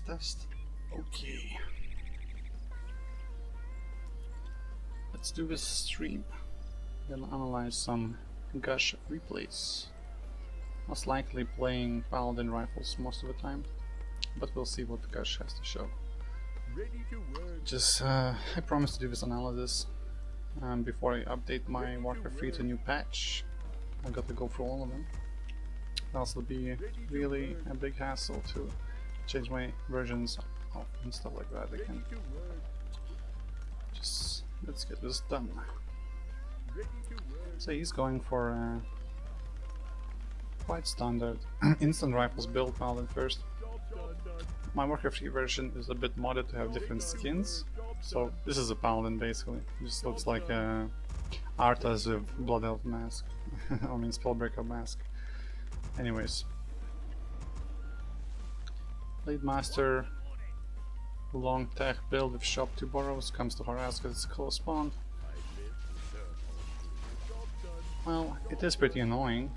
Test. Okay. Let's do this stream. Gonna analyze some Gusch replays. Most likely playing Paladin rifles most of the time, but we'll see what Gusch has to show. Just, I promised to do this analysis before I update my Warcraft 3 to new patch. I've got to go through all of them. It'll also be really a big hassle to change my versions and stuff like that again. Just let's get this done. So he's going for quite standard instant rifles build Paladin first. My Warcraft 3 version is a bit modded to have different skins. So this is a Paladin basically. It just looks like a Arthas with Blood Elf mask. I mean Spellbreaker mask. Anyways. Blade Master, long tech build with shop 2 burrows, comes to harass because it's close spawn. Well, it is pretty annoying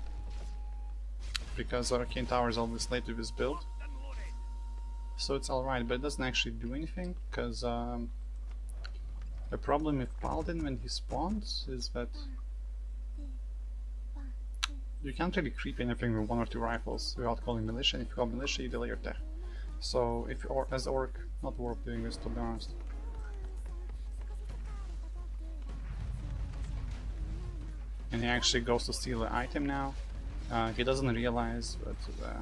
because Arcane Tower is always late with this build. So it's alright, but it doesn't actually do anything because the problem with Paladin when he spawns is that you can't really creep anything with 1 or 2 rifles without calling militia, and if you call militia you delay your tech. So if you're as orc, not worth doing this to be honest. And he actually goes to steal the item now. He doesn't realize that the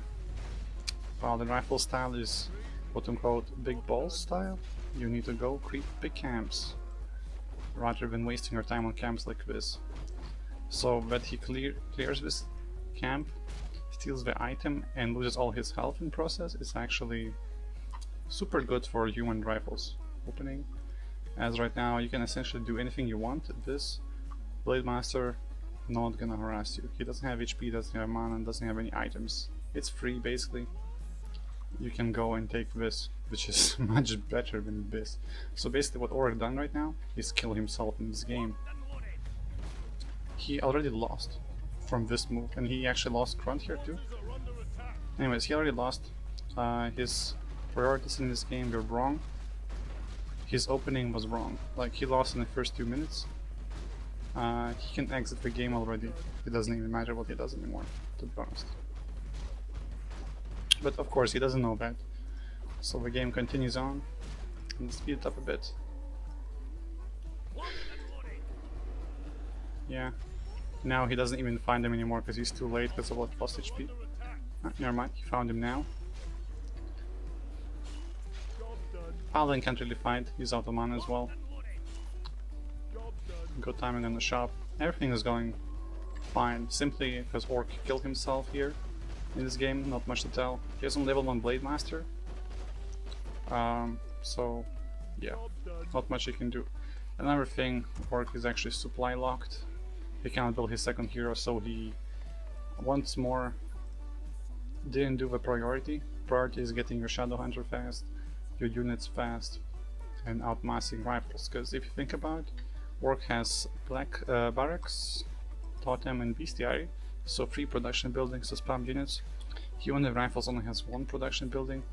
Paladin rifle style is quote unquote big balls style. You need to go creep big camps rather than wasting your time on camps like this. So that he clears this camp, steals the item and loses all his health in process is actually super good for human rifles opening, as right now you can essentially do anything you want. This Blade Master not gonna harass you. He doesn't have HP, doesn't have mana, and doesn't have any items. It's free basically. You can go and take this, which is much better than this. So basically what Orc done right now is kill himself in this game. He already lost from this move, and he actually lost Grunt here too. Anyways, he already lost. His priorities in this game were wrong. His opening was wrong. Like, he lost in the first 2 minutes. He can exit the game already. It doesn't even matter what he does anymore, to be honest. But of course he doesn't know that. So the game continues on. Let's speed it up a bit. Yeah. Now he doesn't even find him anymore because he's too late because of what lost HP. Never mind, he found him now. Paladin can't really fight, he's out of mana as well. Good timing on the shop. Everything is going fine, simply because Orc killed himself here in this game, not much to tell. He has on level 1 Blade Master. So yeah, not much he can do. Another thing, Orc is actually supply locked. He cannot build his second hero, so he once more didn't do the priority. Priority is getting your Shadow Hunter fast, your units fast, and outmassing rifles. Because if you think about it, Orc has Black Barracks, Totem, and Bestiary, so 3 production buildings to spam units. Human with rifles only has 1 production building,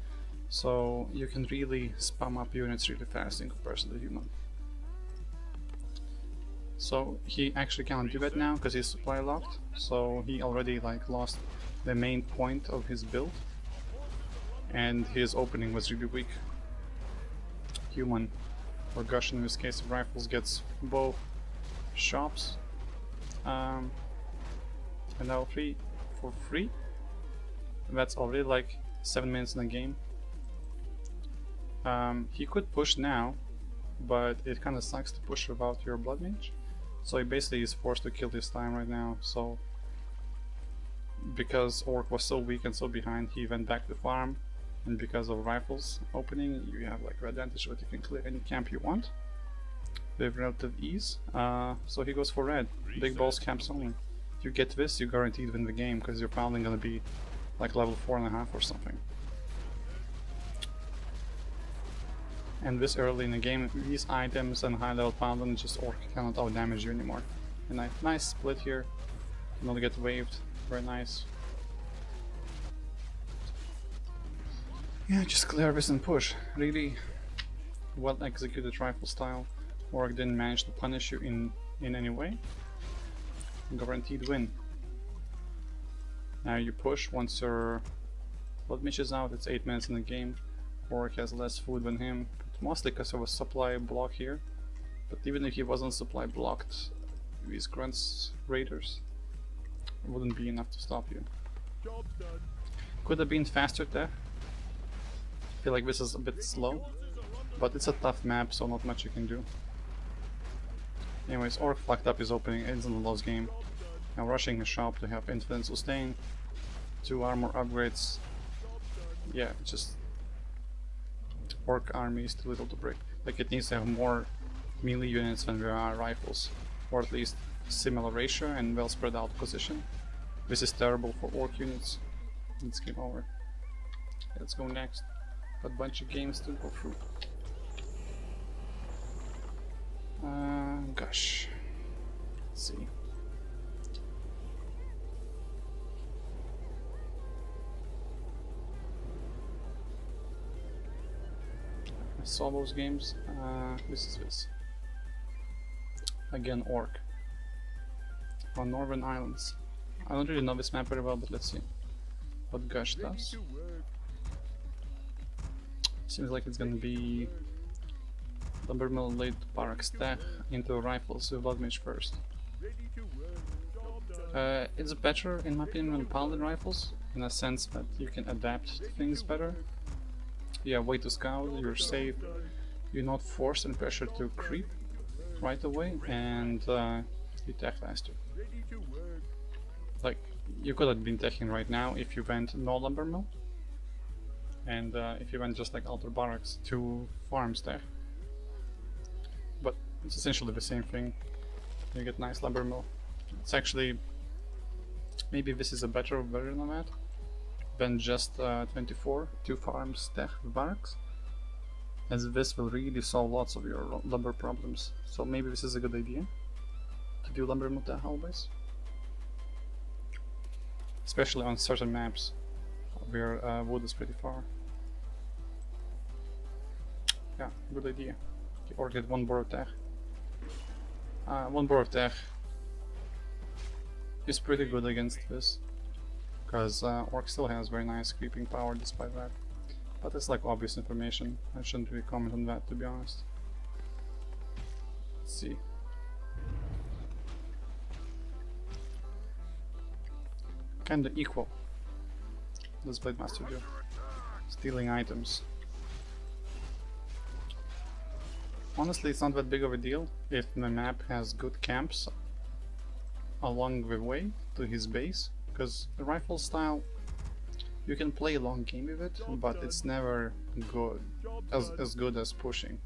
so you can really spam up units really fast in comparison to human. So he actually can't do that now because he's supply locked, so he already lost the main point of his build, and his opening was really weak. Human, or Gusch in this case of rifles, gets both shops and L3 for free. That's already like 7 minutes in the game. He could push now, but it kinda sucks to push without your Blood Mage. So he basically is forced to kill this time right now, so because Orc was so weak and so behind, he went back to farm, and because of rifles opening, you have like red advantage that you can clear any camp you want with relative ease. So he goes for red, big balls camps only. If you get this, you guaranteed win the game because you're probably gonna be like level 4.5 or something. And this early in the game, these items and high level Paladin, just Orc cannot out damage you anymore. And nice split here, not get waved, very nice. Yeah, just clear this and push. Really well executed rifle style. Orc didn't manage to punish you in any way. Guaranteed win. Now you push once your blood mage is out. It's 8 minutes in the game. Orc has less food than him, mostly because of a supply block here. But even if he wasn't supply blocked, these grunts raiders wouldn't be enough to stop you. Could have been faster there. I feel like this is a bit slow, but it's a tough map, so not much you can do. Anyways, Orc fucked up his opening, it's in the lost game. Now rushing his shop to have infinite sustain, 2 armor upgrades. Yeah, just Orc army is too little to break. Like, it needs to have more melee units than there are rifles, or at least similar ratio and well spread out position. This is terrible for Orc units. It's game over. Let's go next. A bunch of games to go through. Gusch. Let's see. I saw those games. This is this. Again, Orc. On Northern Islands. I don't really know this map very well, but let's see what Gusch does. Seems like it's gonna be Lumbermill late barracks tech into rifles with blood mage first. It's better in my opinion than paladin rifles, in a sense that you can adapt to things better. Yeah, way to scout, you're safe, you're not forced and pressured to creep right away, and you tech faster. Like, you could have been teching right now if you went no lumbermill, and if you went just like outer barracks to farms tech. But it's essentially the same thing. You get nice lumbermill. It's actually, maybe this is a better version of that than just 24 2 farms tech barracks, as this will really solve lots of your lumber problems. So maybe this is a good idea to do lumbermill tech always, especially on certain maps where wood is pretty far. Yeah, good idea. Or get 1 bore of tech. 1 bore of tech is pretty good against this, because Orc still has very nice creeping power despite that. But it's like obvious information. I shouldn't really comment on that, to be honest. Let's see. Kinda equal. Does Blade Master do? Stealing items. Honestly, it's not that big of a deal if the map has good camps along the way to his base, because the rifle style, you can play a long game with it, but it's never good as good as pushing.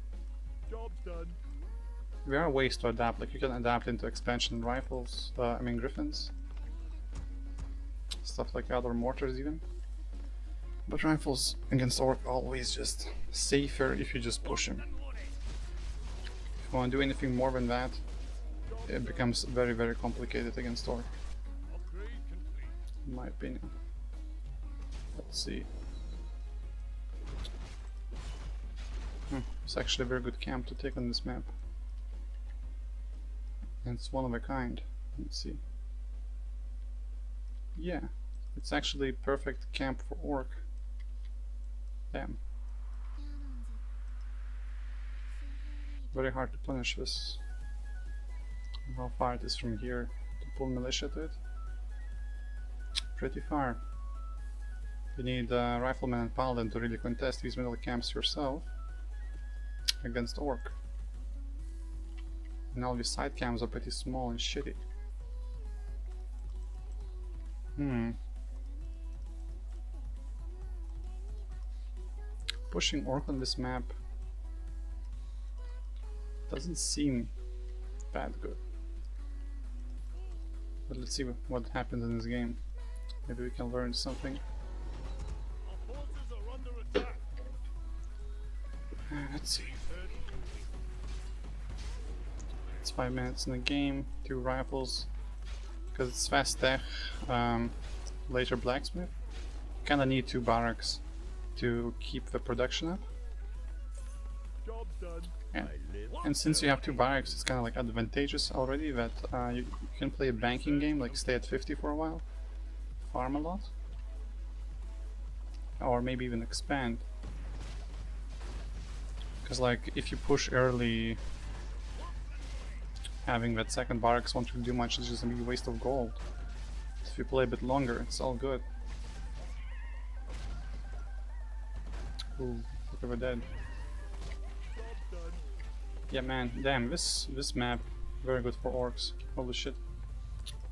There are ways to adapt, like you can adapt into expansion rifles, griffins, stuff like that, or mortars even. But rifles against Orc always just safer if you just push him. If you want to do anything more than that, it becomes very, very complicated against Orc, in my opinion. Let's see. It's actually a very good camp to take on this map. And it's one of a kind. Let's see. Yeah, it's actually perfect camp for Orc. Damn. Very hard to punish this. How far it is from here to pull militia to it? Pretty far. You need Rifleman and Paladin to really contest these middle camps yourself against Orc. And all these side camps are pretty small and shitty. Pushing Orc on this map doesn't seem that good. But let's see what happens in this game. Maybe we can learn something. Let's see. It's 5 minutes in the game, 2 rifles. Because it's fast tech, later blacksmith. Kinda need 2 barracks to keep the production up. Job done. And since you have 2 barracks, it's kind of like advantageous already that you can play a banking game, like stay at 50 for a while, farm a lot, or maybe even expand. Because like if you push early, having that second barracks won't really do much, it's just gonna be a waste of gold. If you play a bit longer, it's all good. Ooh, look at the dead. Yeah man, damn, this map, very good for orcs. Holy shit.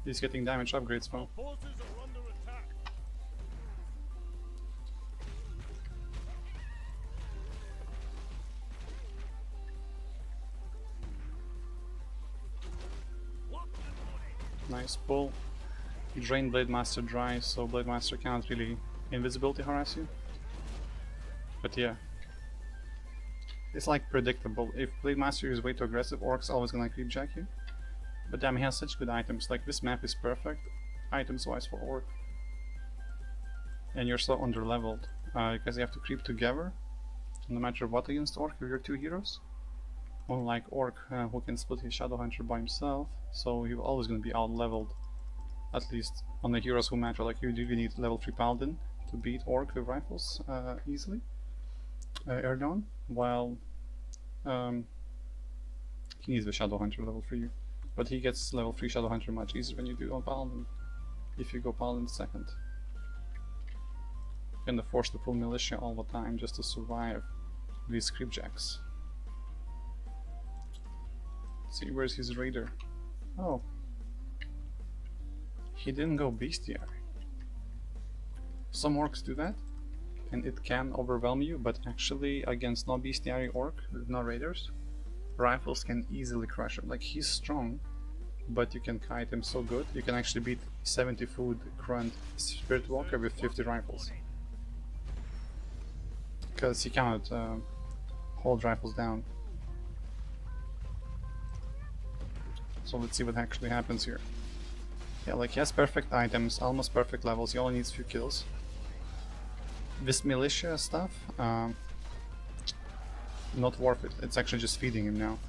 He's getting damage upgrades from. Forces are under attack. Nice pull. Drain Blade Master dry, so Blade Master can't really invisibility harass you. But yeah. It's like predictable. If Blade Master is way too aggressive, Orc's always gonna creepjack you. But damn, he has such good items. Like this map is perfect, items wise for Orc. And you're so underleveled, because you have to creep together, no matter what against Orc with your 2 heroes. Unlike Orc, who can split his Shadowhunter by himself, so you're always gonna be out-leveled. At least on the heroes who matter. Like you do need level 3 Paladin to beat Orc with rifles easily. Early on, while he needs the Shadowhunter level 3, but he gets level 3 Shadowhunter much easier when you do on Paladin, if you go Paladin second. You're gonna force to pull Militia all the time just to survive these creepjacks. Let's see, where's his Raider? Oh. He didn't go Bestiary. Some orcs do that, and it can overwhelm you, but actually against no Bestiary orc with no raiders, rifles can easily crush him. Like he's strong, but you can kite him so good. You can actually beat 70 food grunt Spirit Walker with 50 rifles. Because he cannot hold rifles down. So let's see what actually happens here. Yeah, like he has perfect items, almost perfect levels, he only needs few kills. This militia stuff, not worth it. It's actually just feeding him now.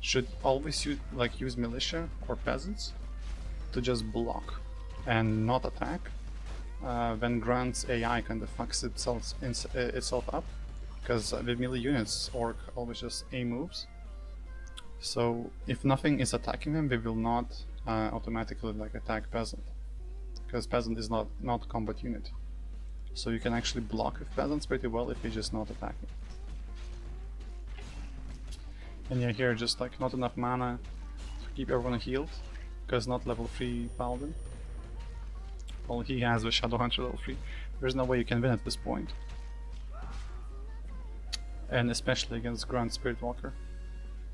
Should always use militia or peasants to just block and not attack. Then Grunt's AI kind of fucks itself up, because with melee units, Orc always just A moves. So if nothing is attacking them, they will not automatically like attack Peasant, because Peasant is not a combat unit. So you can actually block with Peasants pretty well if you're just not attacking. And yeah, here just like not enough mana to keep everyone healed, because not level 3 Paladin. Well, he has the Shadowhunter level 3. There's no way you can win at this point. And especially against Grunt Spirit Walker.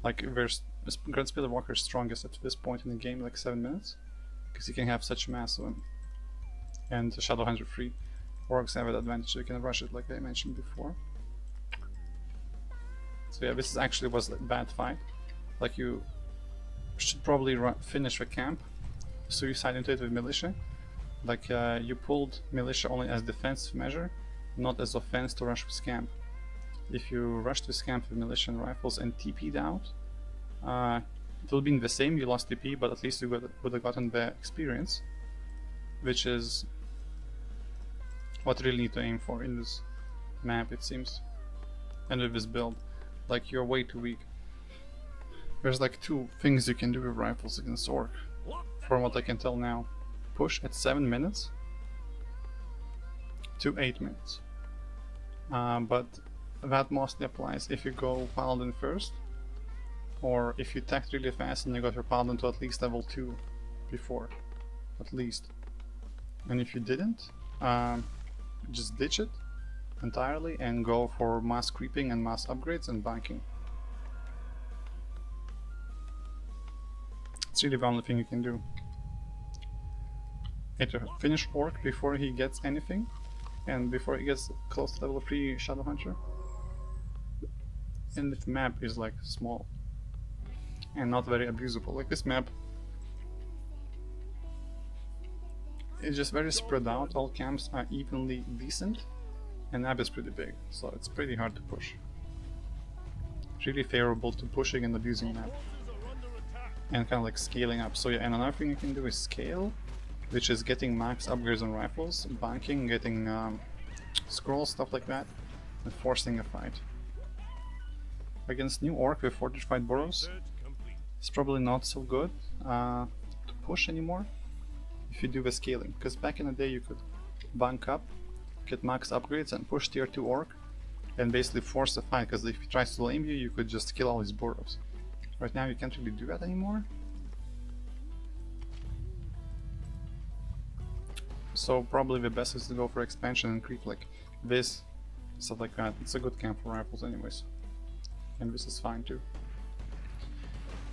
Like, Grunt Spirit Walker is strongest at this point in the game, like 7 minutes, because he can have such mass of him. And the Shadowhunter free. Orcs have an advantage, so you can rush it like I mentioned before. So yeah, this actually was a bad fight. Like, you should probably finish the camp, suicide into it with militia. Like, you pulled militia only as defensive measure, not as offense to rush with camp. If you rushed this camp with militia and rifles and TP'd out, it would have been the same, you lost TP, but at least you would have gotten the experience, which is what you really need to aim for in this map, it seems. And with this build, like, you're way too weak. There's like 2 things you can do with rifles against Orc, from what I can tell now. Push at 7 minutes to 8 minutes. But that mostly applies if you go Paladin first, or if you attacked really fast and you got your Paladin to at least level 2 before, at least. And if you didn't, just ditch it entirely and go for mass creeping and mass upgrades and banking. It's really the only thing you can do. Either finish Orc before he gets anything, and before he gets close to level 3 Shadowhunter. And the map is like small and not very abusable. Like, this map is just very spread out, all camps are evenly decent, And Ab is pretty big, so it's pretty hard to push. Really favorable to pushing and abusing Ab. And kind of like scaling up. So yeah, and another thing you can do is scale, which is getting max upgrades on rifles, banking, getting scrolls, stuff like that, and forcing a fight. Against new orc with fortified burrows, it's probably not so good to push anymore if you do the scaling, because back in the day you could bank up, get max upgrades and push tier 2 orc and basically force a fight, because if he tries to lame you, you could just kill all his burrows. Right now you can't really do that anymore. So probably the best is to go for expansion and creep like this, stuff like that. It's a good camp for rifles anyways. And this is fine too.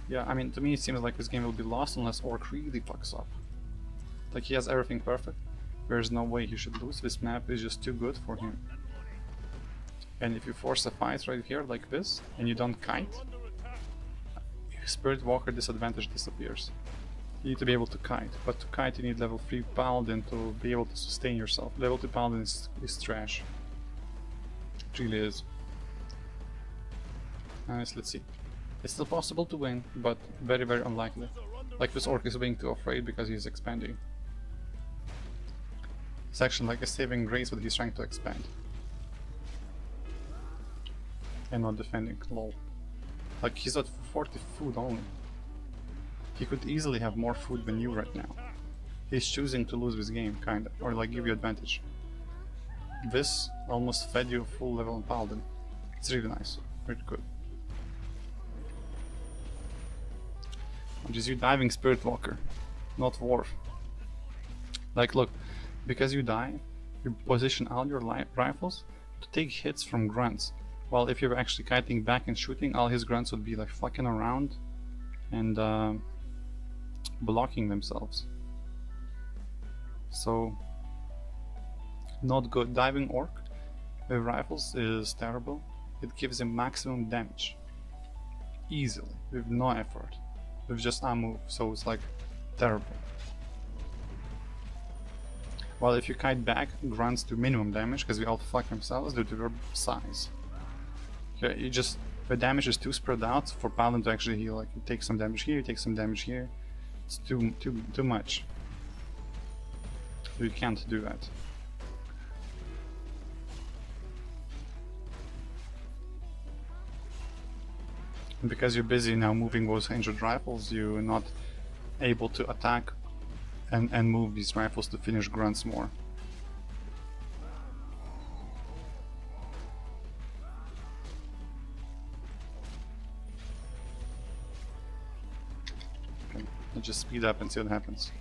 Yeah, I mean, to me it seems like this game will be lost unless Orc really fucks up. Like, he has everything perfect. There's no way he should lose. This map is just too good for him. And if you force a fight right here like this, and you don't kite, Spirit Walker disadvantage disappears. You need to be able to kite, but to kite you need level 3 Paladin to be able to sustain yourself. Level 2 Paladin is trash. It really is. Nice, let's see. It's still possible to win, but very very unlikely. Like, this orc is being too afraid because he's expanding. It's actually like a saving grace, but he's trying to expand. And not defending, lol. Like, he's at 40 food only. He could easily have more food than you right now. He's choosing to lose this game, kinda, or like give you advantage. This almost fed you full level on Paladin. It's really nice, really good. Just you diving Spirit Walker, not Dwarf. Like, look, because you die, you position all your rifles to take hits from grunts. While if you're actually kiting back and shooting, all his grunts would be like fucking around and blocking themselves. So, not good. Diving Orc with rifles is terrible. It gives him maximum damage. Easily, with no effort. With just a move, so it's like terrible. While if you kite back, grunts do minimum damage because we all fuck themselves due to their size. Okay, you just, the damage is too spread out for Paladin to actually heal. Like, you take some damage here, you take some damage here. It's too much. You can't do that. And because you're busy now moving those injured rifles, you're not able to attack and move these rifles to finish grunts more. Okay, let's just speed up and see what happens.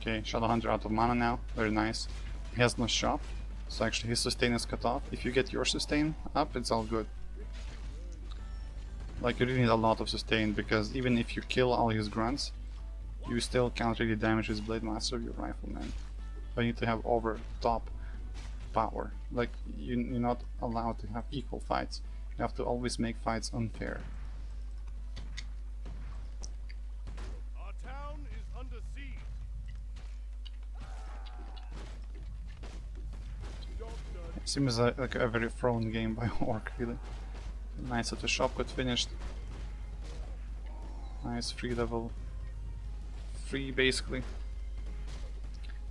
Okay, Shadowhunter out of mana now, very nice. He has no shop, so actually his sustain is cut off. If you get your sustain up, it's all good. Like, you really need a lot of sustain, because even if you kill all his grunts, you still can't really damage his Blade Master of your Rifleman. So you need to have over top power. Like, you're not allowed to have equal fights. You have to always make fights unfair. Our town is under siege. Job done. It seems like a very thrown game by Orc, really. Nice that the shop got finished. Nice, free level. Free, basically.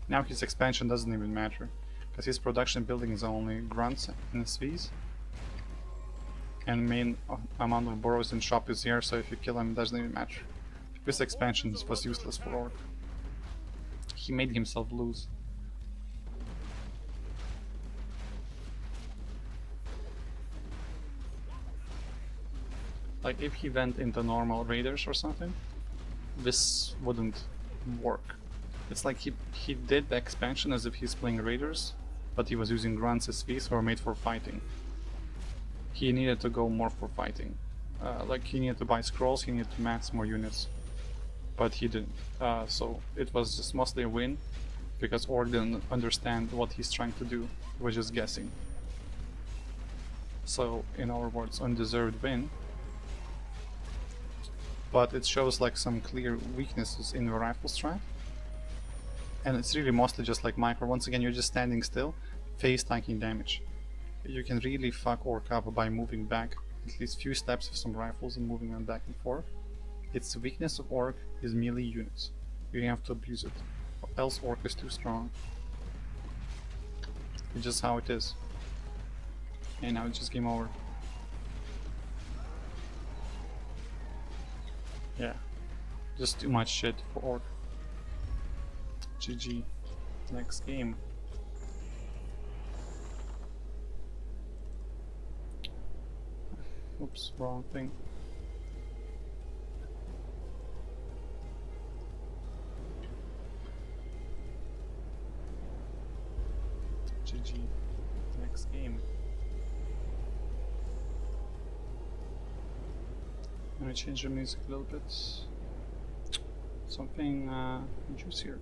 Now his expansion doesn't even matter, because his production building is only grunts and SVs. And main amount of burrows in shop is here, so if you kill him, it doesn't even matter. This expansion was useless for Orc. He made himself lose. Like, if he went into normal raiders or something, this wouldn't work. It's like he did the expansion as if he's playing raiders, but he was using grunts SVs who are made for fighting. He needed to go more for fighting. Like, he needed to buy scrolls, he needed to max more units, but he didn't. So it was just mostly a win, because Orc didn't understand what he's trying to do. He was just guessing. So, in our words, undeserved win. But it shows like some clear weaknesses in the rifle strat. and it's really mostly just like micro. Once again, you're just standing still, face tanking damage. You can really fuck orc up by moving back at least few steps with some rifles and moving them back and forth. Its weakness of orc is melee units. You have to abuse it, or else orc is too strong. It's just how it is. And now it's just game over. Yeah, just too much shit for orc. GG. Next game. Oops, wrong thing. GG. Next game. I'm gonna change the music a little bit. Something juicier.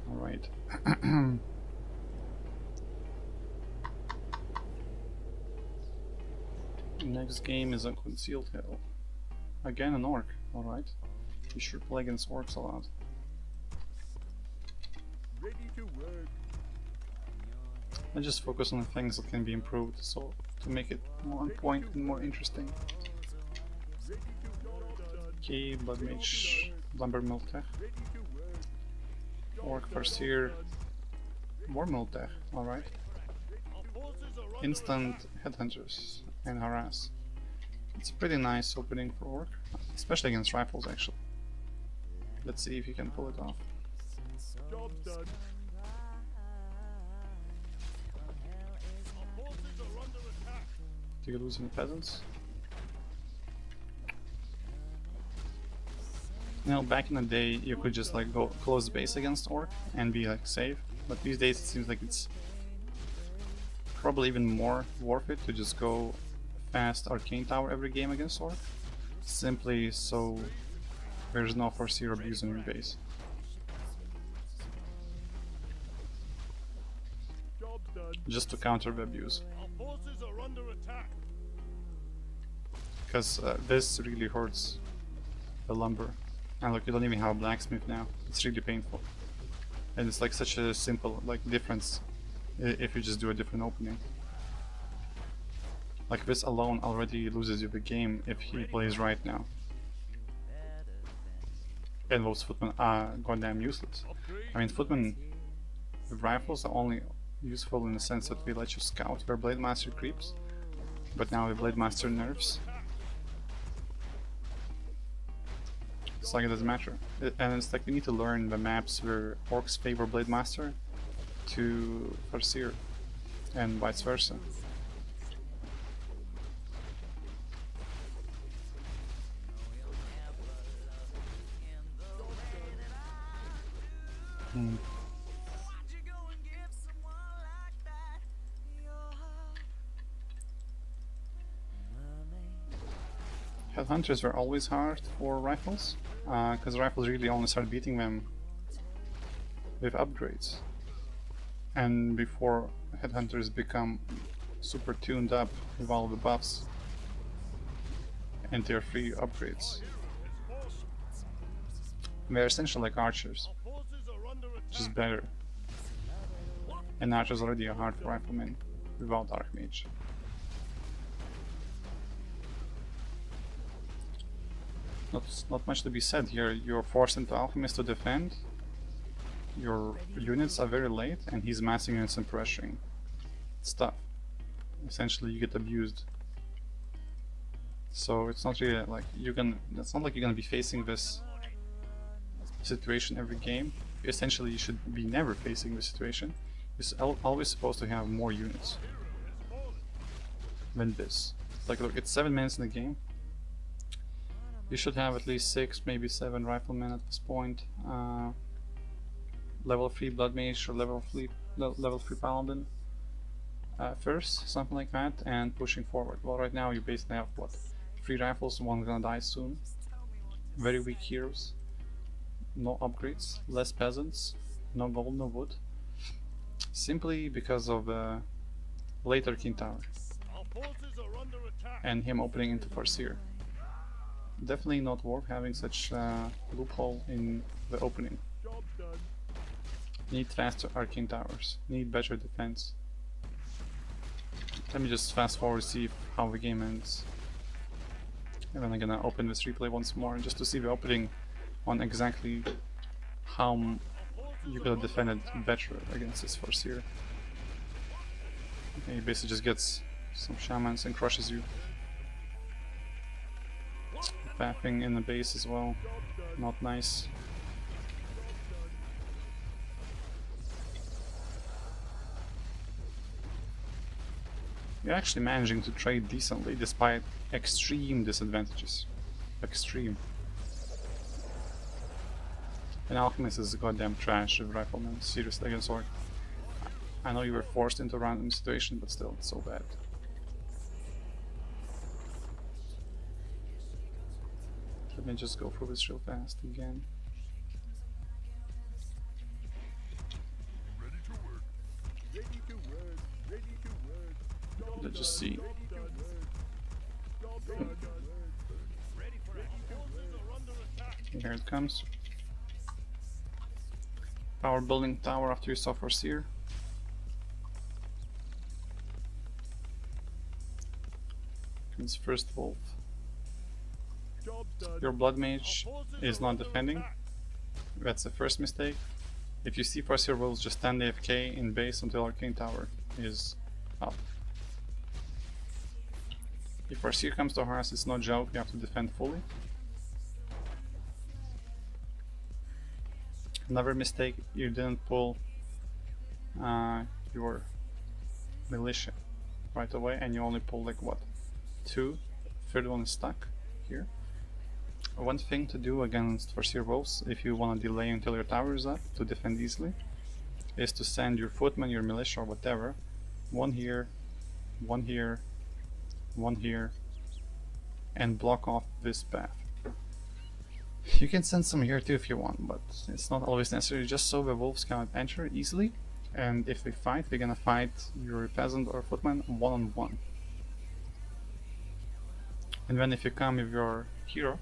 Alright. Next game is on Concealed Hill. Again an orc, alright. You should play against orcs a lot. Ready to work. I just focus on the things that can be improved, so to make it more on point and more interesting. Ready to work. Okay, Blood Mage, Lumber Mill Tech, Ready to work. Orc First Year, more Mill Tech, alright. Our forces are under Instant Headhunters and Harass. It's a pretty nice opening for Orc, especially against rifles actually. Let's see if he can pull it off. Job's done. Our forces are under attack. Do you lose any peasants? You know, back in the day you could just like go close base against Orc and be like safe, but these days it seems like it's probably even more worth it to just go fast Arcane Tower every game against Orc, simply so there's no Foreseer abuse on your base. Job's done. Just to counter the abuse. Our forces are under attack. Because this really hurts the lumber. And look, you don't even have a blacksmith now. It's really painful. And it's like such a simple like difference if you just do a different opening. Like this alone already loses you the game if he plays right now. And those footmen are goddamn useless. I mean, footmen with rifles are only useful in the sense that they let you scout where Blade Master creeps, but now with Blade Master nerfs, it's like it doesn't matter. And it's like you need to learn the maps where orcs favor Blade Master to Farseer, and vice versa. Headhunters were always hard for rifles, because rifles really only start beating them with upgrades. And before Headhunters become super tuned up with all the buffs and their free upgrades. They're essentially like archers, Our forces are under attack. just better. And archers already are hard for riflemen without Archmage. Not much to be said here. You're forced into Alchemist to defend. Your units are very late, and he's massing units and pressuring. It's tough. Essentially, you get abused. So it's not really like it's not like you're gonna be facing this situation every game. Essentially, you should be never facing this situation. You're always supposed to have more units than this. Like, look, it's 7 minutes in the game. You should have at least 6, maybe 7 riflemen at this point. Level 3 Blood Mage or level 3 Paladin. first, something like that, and pushing forward. Well, right now you basically have what? 3 rifles, one gonna die soon. Very weak heroes. No upgrades, less peasants, no gold, no wood. Simply because of the later King Tower Our forces are under attack. and him opening into Farseer. Definitely not worth having such a loophole in the opening. Job done. Need faster arcane towers, need better defense. Let me just fast forward, see how the game ends. And then I'm gonna open this replay once more just to see the opening on exactly how you could have defended better against this Farseer. Okay, he basically just gets some shamans and crushes you. Faffing in the base as well, not nice. You're actually managing to trade decently despite extreme disadvantages. Extreme. And Alchemist is goddamn trash with Rifleman, seriously against Orc. I know you were forced into a random situation, but still, it's so bad. Let me just go through this real fast again. Ready to work. Ready to work. Ready to work. Let's just see. Ready for action. Our forces are under attack. Here it comes. Power building tower after you saw Farseer. Comes first wolf. Job done. Your blood mage is not defending. That's the first mistake. If you see Farseer wolves, just stand AFK in base until Arcane Tower is up. If Farseer comes to harass, it's no joke, you have to defend fully. Another mistake, you didn't pull your militia right away, and you only pull like what? 2? Third one is stuck here. One thing to do against Farseer wolves, if you want to delay until your tower is up to defend easily, is to send your footmen, your militia or whatever, one here, one here, one here, and block off this path. You can send some here too if you want, but it's not always necessary, just so the wolves cannot enter easily, and if they fight, they're gonna fight your peasant or footman one-on-one. And then if you come with your hero,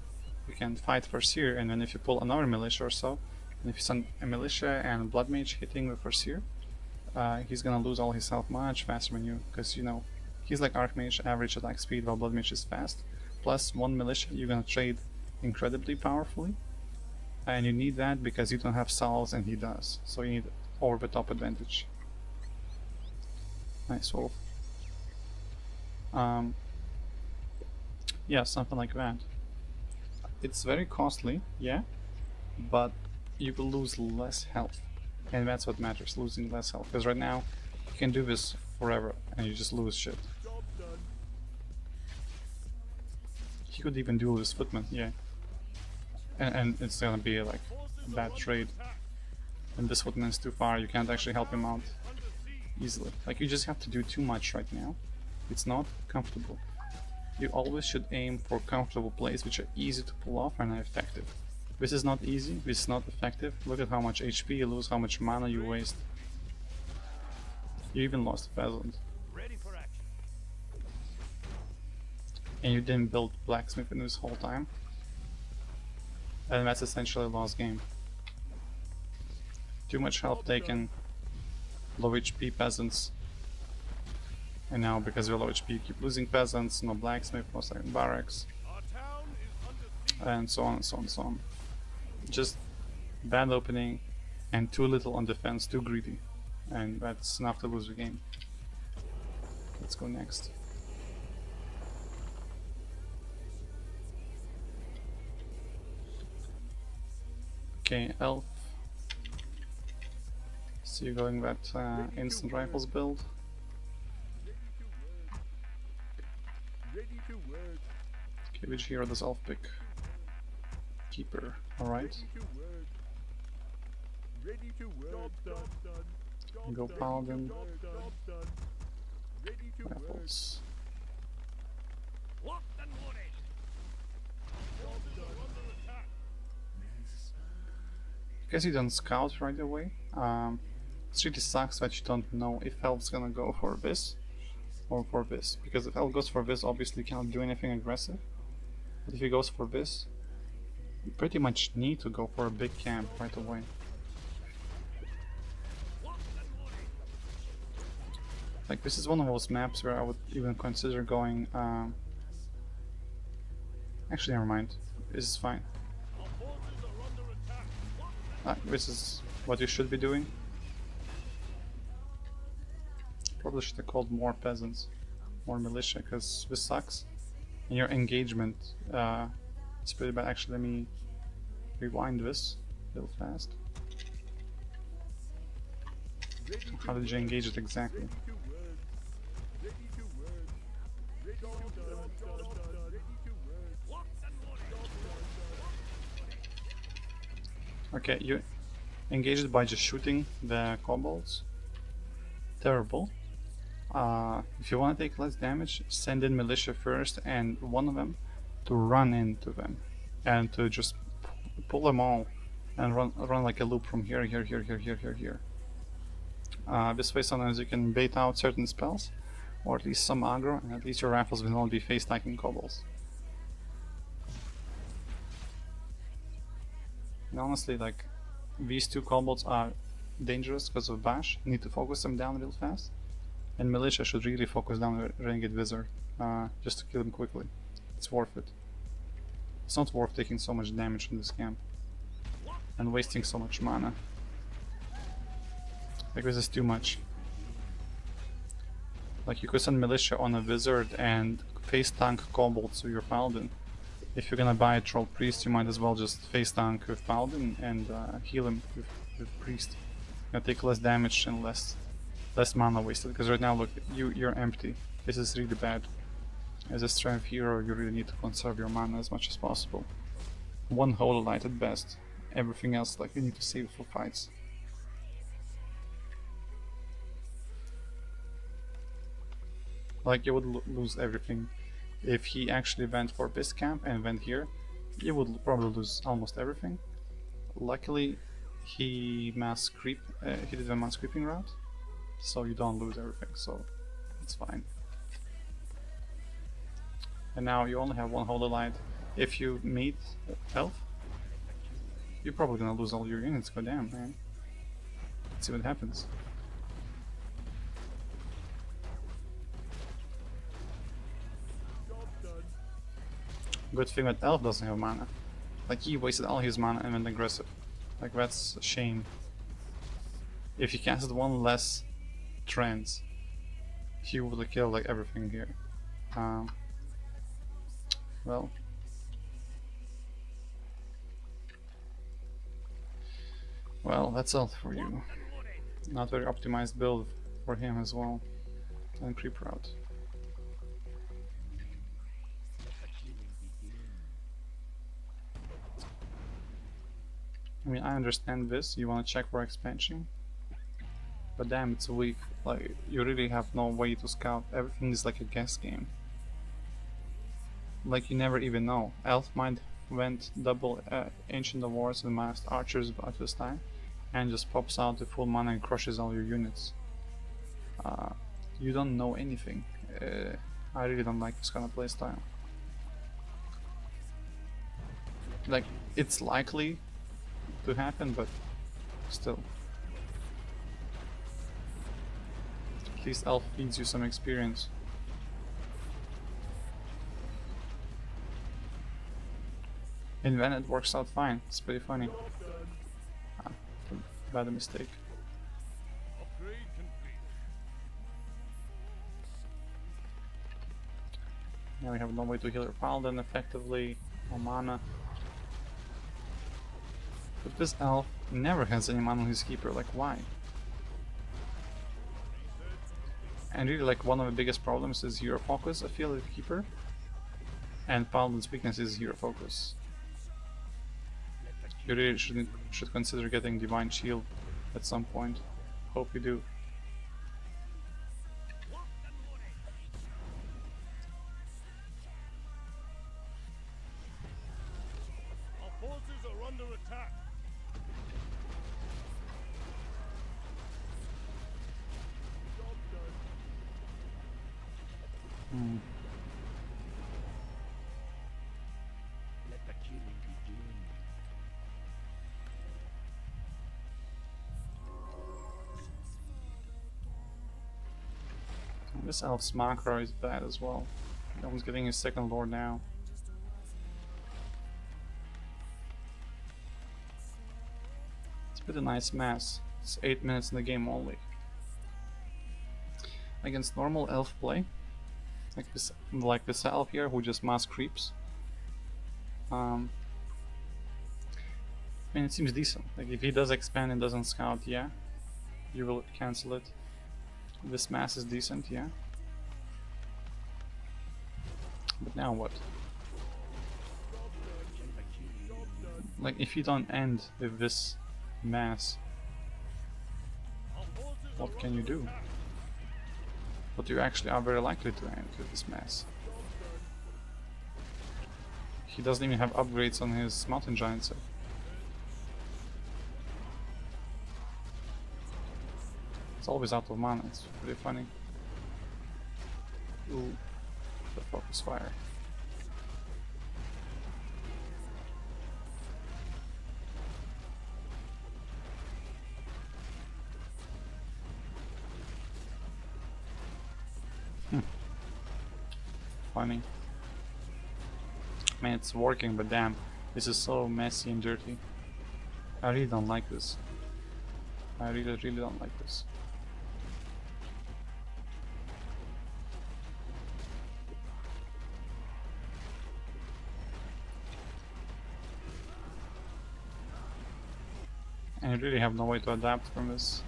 you can fight Farseer, and then if you pull another militia or so, and if you send a militia and blood mage hitting with Farseer, he's gonna lose all his health much faster than you, because you know, he's like Archmage, average attack speed, while blood mage is fast. Plus one militia, you're gonna trade incredibly powerfully, and you need that because you don't have salves and he does, so you need over the top advantage. Nice wolf. Yeah, something like that. It's very costly, yeah, but you will lose less health, and that's what matters, losing less health, because right now you can do this forever and you just lose shit. Job done. He could even duel his footman, yeah. And it's gonna be like Forces are bad under trade. attack. And this footman is too far, you can't actually help him out Under siege. easily. Like, you just have to do too much right now. It's not comfortable. You always should aim for comfortable plays which are easy to pull off and are effective. This is not easy, this is not effective. Look at how much HP you lose, how much mana you waste. You even lost a peasant. Ready for action. And you didn't build blacksmith in this whole time. And that's essentially a lost game. Too much health taken, low HP peasants. And now because you're low HP you keep losing peasants, no blacksmith, no second barracks, Our town is under siege. and so on and so on and so on. Just bad opening and too little on defense, too greedy. And that's enough to lose the game. Let's go next. Okay, elf. So you're going that instant rifles build. Ready to work. Okay, which hero does elf pick? Keeper, alright. Ready to work. Ready to work. Job done. Go paladin. Job done. Ready to work. Rifles. Locked and loaded. Soldiers are under attack. Guess you don't scout right away. It really sucks that you don't know if Elf's gonna go for this or for this. Because if Elf goes for this, obviously you cannot do anything aggressive. But if he goes for this, you pretty much need to go for a big camp right away. Like, this is one of those maps where I would even consider going, actually never mind, this is fine. Our forces are under attack. This is what you should be doing. Probably should have called more peasants, more militia, because this sucks. And your engagement is pretty bad. Actually, let me rewind this real fast. How did you engage it exactly? Ready to work. Ready to work. Ready to work. Locked and loaded. Okay, you engaged it by just shooting the kobolds. Terrible. If you want to take less damage, send in militia first and one of them to run into them and to just pull them all and run like a loop from here. This way sometimes you can bait out certain spells or at least some aggro, and at least your rifles will not be face stacking kobolds. And honestly, like, these two kobolds are dangerous because of Bash. You need to focus them down real fast. And militia should really focus down the Renegade Wizard just to kill him quickly. It's worth it. It's not worth taking so much damage from this camp and wasting so much mana. Like, this is too much. Like, you could send militia on a wizard and face tank kobolds with your paladin. If you're gonna buy a troll priest, you might as well just face tank with paladin and heal him with priest. You're gonna take less damage and less mana wasted. Because right now, look, you're empty. This is really bad. As a strength hero, you really need to conserve your mana as much as possible. One holy light at best. Everything else, like, you need to save for fights. Like, you would lose everything. If he actually went for this camp and went here, you would probably lose almost everything. Luckily, he did a mass creeping route, so you don't lose everything, so it's fine. And now you only have one holy light. If you meet Elf, you're probably gonna lose all your units. Go damn, man. Let's see what happens. Good thing that Elf doesn't have mana. Like, he wasted all his mana and went aggressive. Like, that's a shame. If he casted one less trance, he would have killed like everything here. Well. Well, that's Elf for you. Not very optimized build for him as well. And creep route. I mean, I understand this, you want to check for expansion, but damn, it's weak. Like, you really have no way to scout. Everything is like a guess game. Like, you never even know. Elf might went double Ancient of Wars and Masked Archers about this time, and just pops out the full mana and crushes all your units. You don't know anything. I really don't like this kind of playstyle. Like, it's likely to happen, but still. At least Elf feeds you some experience. And then it works out fine. It's pretty funny. Bad mistake. Upgrade complete. Now we have no way to heal your paladin effectively. No mana. But this elf never has any mana on his keeper, like, why? And really, like, one of the biggest problems is hero focus, I feel, with keeper. And paladin's weakness is hero focus. You really should consider getting Divine Shield at some point. Hope you do. under attack. Job done. Hmm. Let the killing begin. This elf's macro is bad as well. No one's getting his second lord now. It's a pretty nice mass. It's 8 minutes in the game only. Against normal elf play, like this elf here who just mass creeps. I mean, it seems decent. Like if he does expand and doesn't scout, yeah, you will cancel it. This mass is decent, yeah. But now what? Like if you don't end with this mass, what can you do? But you actually are very likely to end with this mass. He doesn't even have upgrades on his mountain giant set. It's always out of mana, it's pretty funny. Ooh, the focus fire. Funny. Man, it's working, but damn, this is so messy and dirty. I really don't like this. I really don't like this. And I really have no way to adapt from this.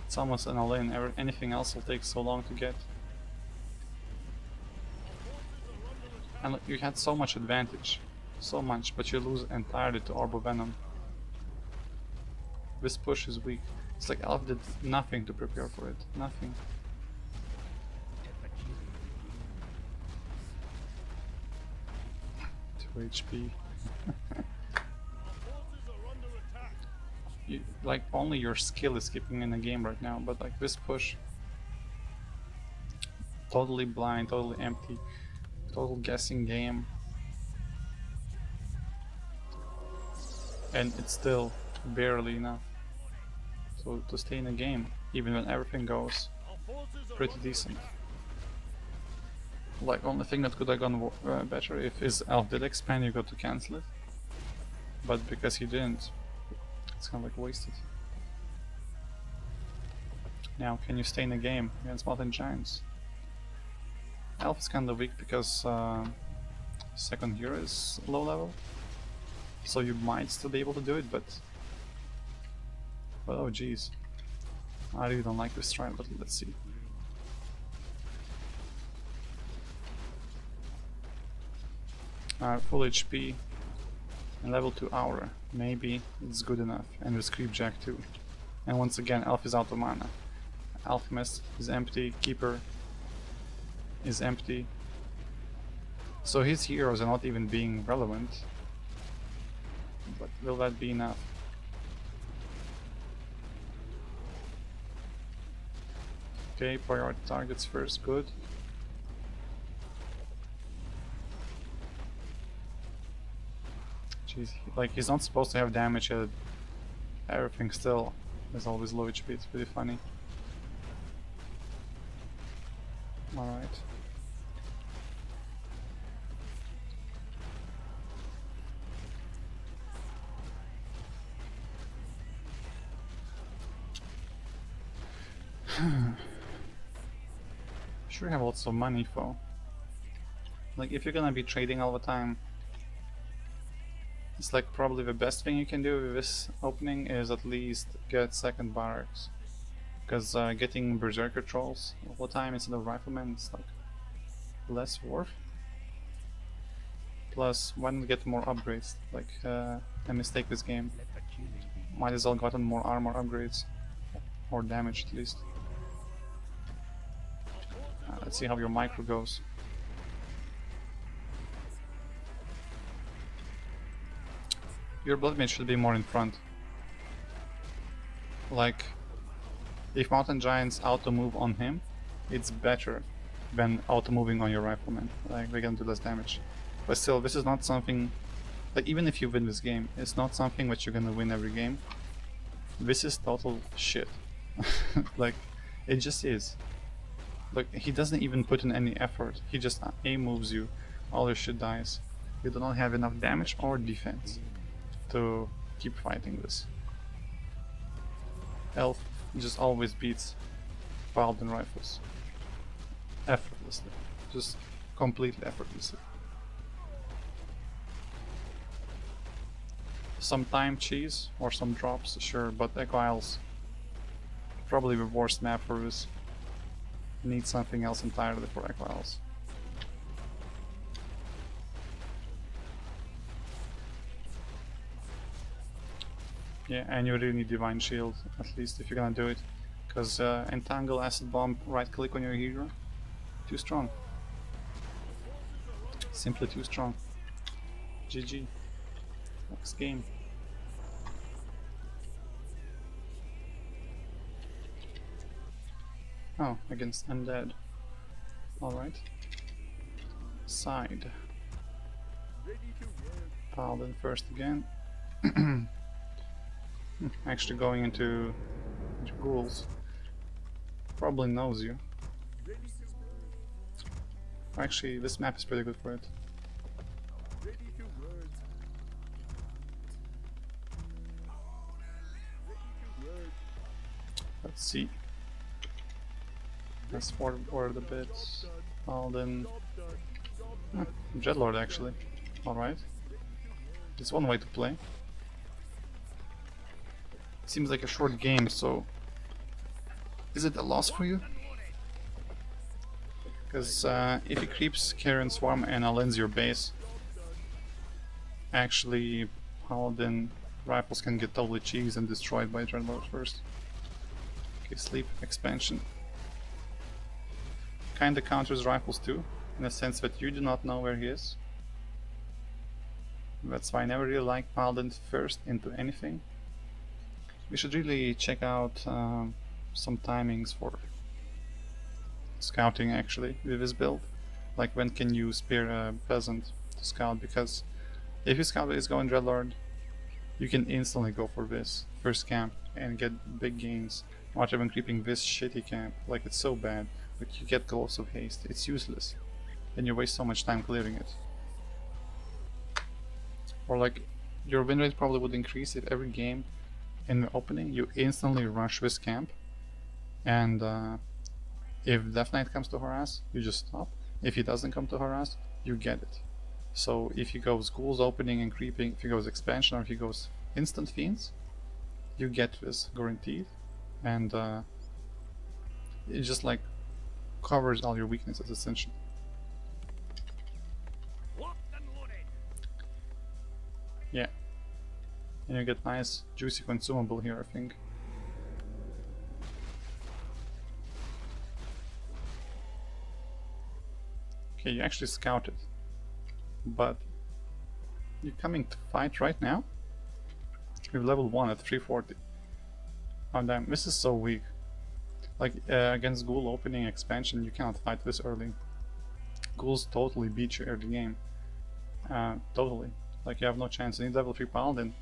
It's almost an all-in. Anything else will take so long to get. And look, you had so much advantage. So much, but you lose entirely to Orb of Venom. This push is weak. It's like Elf did nothing to prepare for it. Nothing. 2 HP. Like only your skill is keeping in the game right now, but like this push, totally blind, totally empty, total guessing game, and it's still barely enough so to stay in the game, even when everything goes pretty decent. Like only thing that could have gone better if his elf did expand, you got to cancel it, but because he didn't, it's kind of like wasted. Now, can you stay in the game against mountain giants? Elf is kind of weak because second hero is low level, so you might still be able to do it, but oh jeez, I really don't like this try, but let's see. Full HP and level 2 aura, maybe it's good enough, and with creep jack too. And once again, elf is out of mana. Alchemist is empty, Keeper is empty. So his heroes are not even being relevant. But will that be enough? Okay, priority targets first, good. Jeez, like he's not supposed to have damage yet. Everything still is always low HP, it's pretty funny. Alright. Sure have lots of money for. Like if you're gonna be trading all the time, it's like probably the best thing you can do with this opening is at least get second barracks. Because getting berserker trolls all the time instead of riflemen is like less worth. Plus, why not get more upgrades? Like a mistake this game. Might as well gotten more armor upgrades. Or damage at least. Let's see how your micro goes. Your blood mage should be more in front. Like, if mountain giants auto move on him, it's better than auto moving on your rifleman. Like, they can do less damage. But still, this is not something. Like, even if you win this game, it's not something that you're gonna win every game. This is total shit. Like, it just is. Like, he doesn't even put in any effort. He just A moves you, all your shit dies. You do not have enough damage or defense to keep fighting this. Elf just always beats paladin rifles. Effortlessly. Just completely effortlessly. Some time cheese or some drops, sure, but Echo Isles probably the worst map for this. Need something else entirely for Echo Isles. Yeah, and you really need Divine Shield, at least if you're gonna do it. Because Entangle, Acid Bomb, right click on your hero, too strong. Simply too strong. GG. Next game. Oh, against Undead. Alright. Side. Paladin first again. Actually going into ghouls. Probably knows you. Actually, this map is pretty good for it. Let's see. Let's forward a bit. Paladin. Dreadlord actually. Alright. It's one way to play. Seems like a short game, so is it a loss for you? Because if he creeps Karen Swarm and aligns your base, actually Paladin rifles can get totally cheesed and destroyed by Dreadlord first. Okay, sleep expansion. Kinda counters rifles too, in the sense that you do not know where he is. That's why I never really like Paladin first into anything. We should really check out some timings for scouting actually with this build. Like when can you spear a peasant to scout, because if your scout is going Dreadlord, you can instantly go for this first camp and get big gains. Rather than creeping this shitty camp, like it's so bad, like you get Gloves of Haste, it's useless. And you waste so much time clearing it. Or like, your win rate probably would increase if every game in the opening you instantly rush this camp, and if Death Knight comes to harass, you just stop. If he doesn't come to harass, you get it. So if he goes ghouls opening and creeping, if he goes expansion, or if he goes instant fiends, you get this guaranteed, and it just like covers all your weaknesses essentially. Yeah. And you get nice juicy consumable here, I think. Okay, you actually scouted. But you're coming to fight right now? With level 1 at 340. Oh damn, this is so weak. Like against ghoul opening expansion, you cannot fight this early. Ghouls totally beat you early game. Totally. Like you have no chance. You need level 3 paladin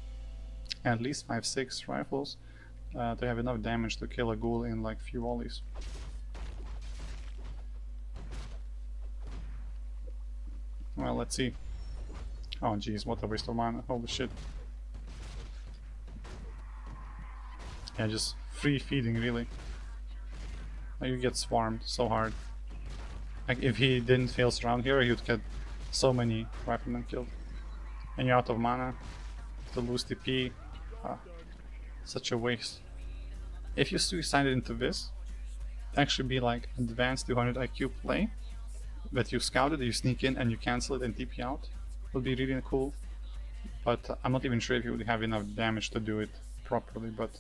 and at least 5-6 rifles to have enough damage to kill a ghoul in like few volleys. Well, let's see. Oh jeez, what a waste of mana. Holy shit. Yeah, just free feeding really. Like, you get swarmed so hard. Like if he didn't fail strong here, he would get so many riflemen killed. And you're out of mana to lose TP. Such a waste. If you suicided into this, it'd actually be like advanced 200 IQ play that you scouted, you sneak in and you cancel it and TP out. Would be really cool. But I'm not even sure if you would have enough damage to do it properly, but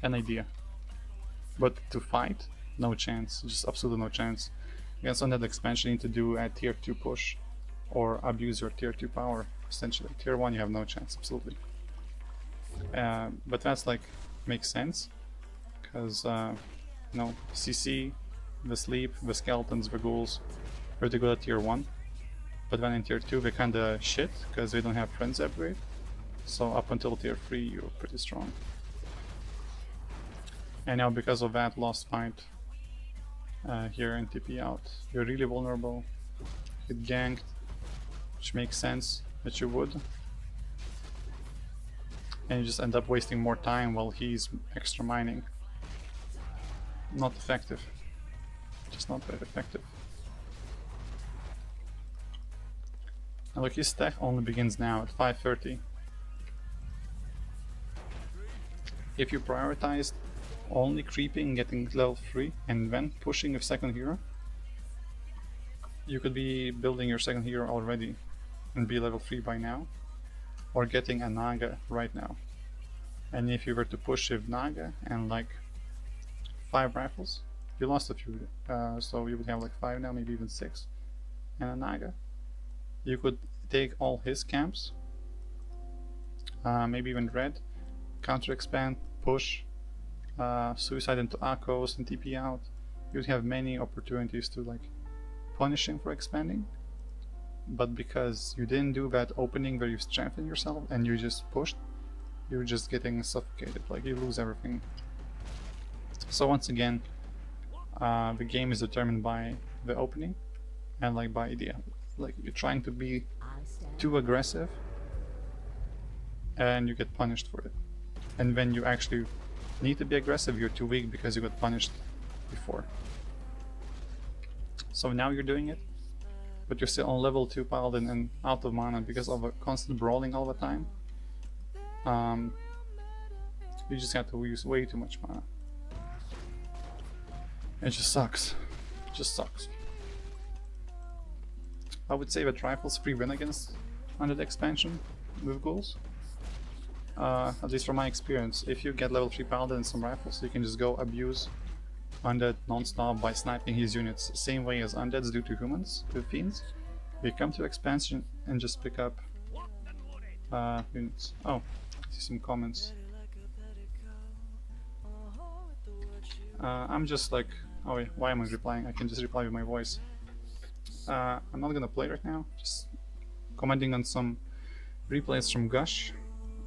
an idea. But to fight, no chance, just absolutely no chance. Against on that expansion, you need to do a tier 2 push or abuse your tier 2 power. essentially. Tier 1 you have no chance, absolutely. But that's like, makes sense, because you know, CC, the sleep, the skeletons, the ghouls, pretty good at tier 1. But then in tier 2 they kinda shit, because they don't have friends upgrade. So up until tier 3 you're pretty strong. And now because of that lost fight here in TP out, you're really vulnerable. Get ganked, which makes sense that you would. And you just end up wasting more time while he's extra mining. Not effective. Just not very effective. And look, his stack only begins now at 5:30. If you prioritized only creeping, getting level 3, and then pushing a second hero, you could be building your second hero already and be level 3 by now, or getting a Naga right now. And if you were to push with Naga and like 5 rifles, you lost a few, so you would have like 5 now, maybe even 6, and a Naga. You could take all his camps, maybe even red, counter expand, push, suicide into Akos and TP out. You'd have many opportunities to like punish him for expanding, but because you didn't do that opening where you strengthen yourself and you just pushed, you're just getting suffocated, like you lose everything. So once again, the game is determined by the opening and like by idea. Like you're trying to be too aggressive and you get punished for it. And when you actually need to be aggressive, you're too weak because you got punished before. So now you're doing it, but you're still on level 2 paladin and out of mana because of a constant brawling all the time. You just have to use way too much mana. It just sucks. It just sucks. I would say that rifles free win against under the expansion with ghouls. At least from my experience, if you get level 3 paladin and some rifles, you can just go abuse undead non-stop by sniping his units, same way as undeads do to humans with fiends. You come to expansion and just pick up units. Oh, I see some comments. I'm just like, oh wait, why am I replying? I can just reply with my voice. I'm not gonna play right now, just commenting on some replays from Gusch.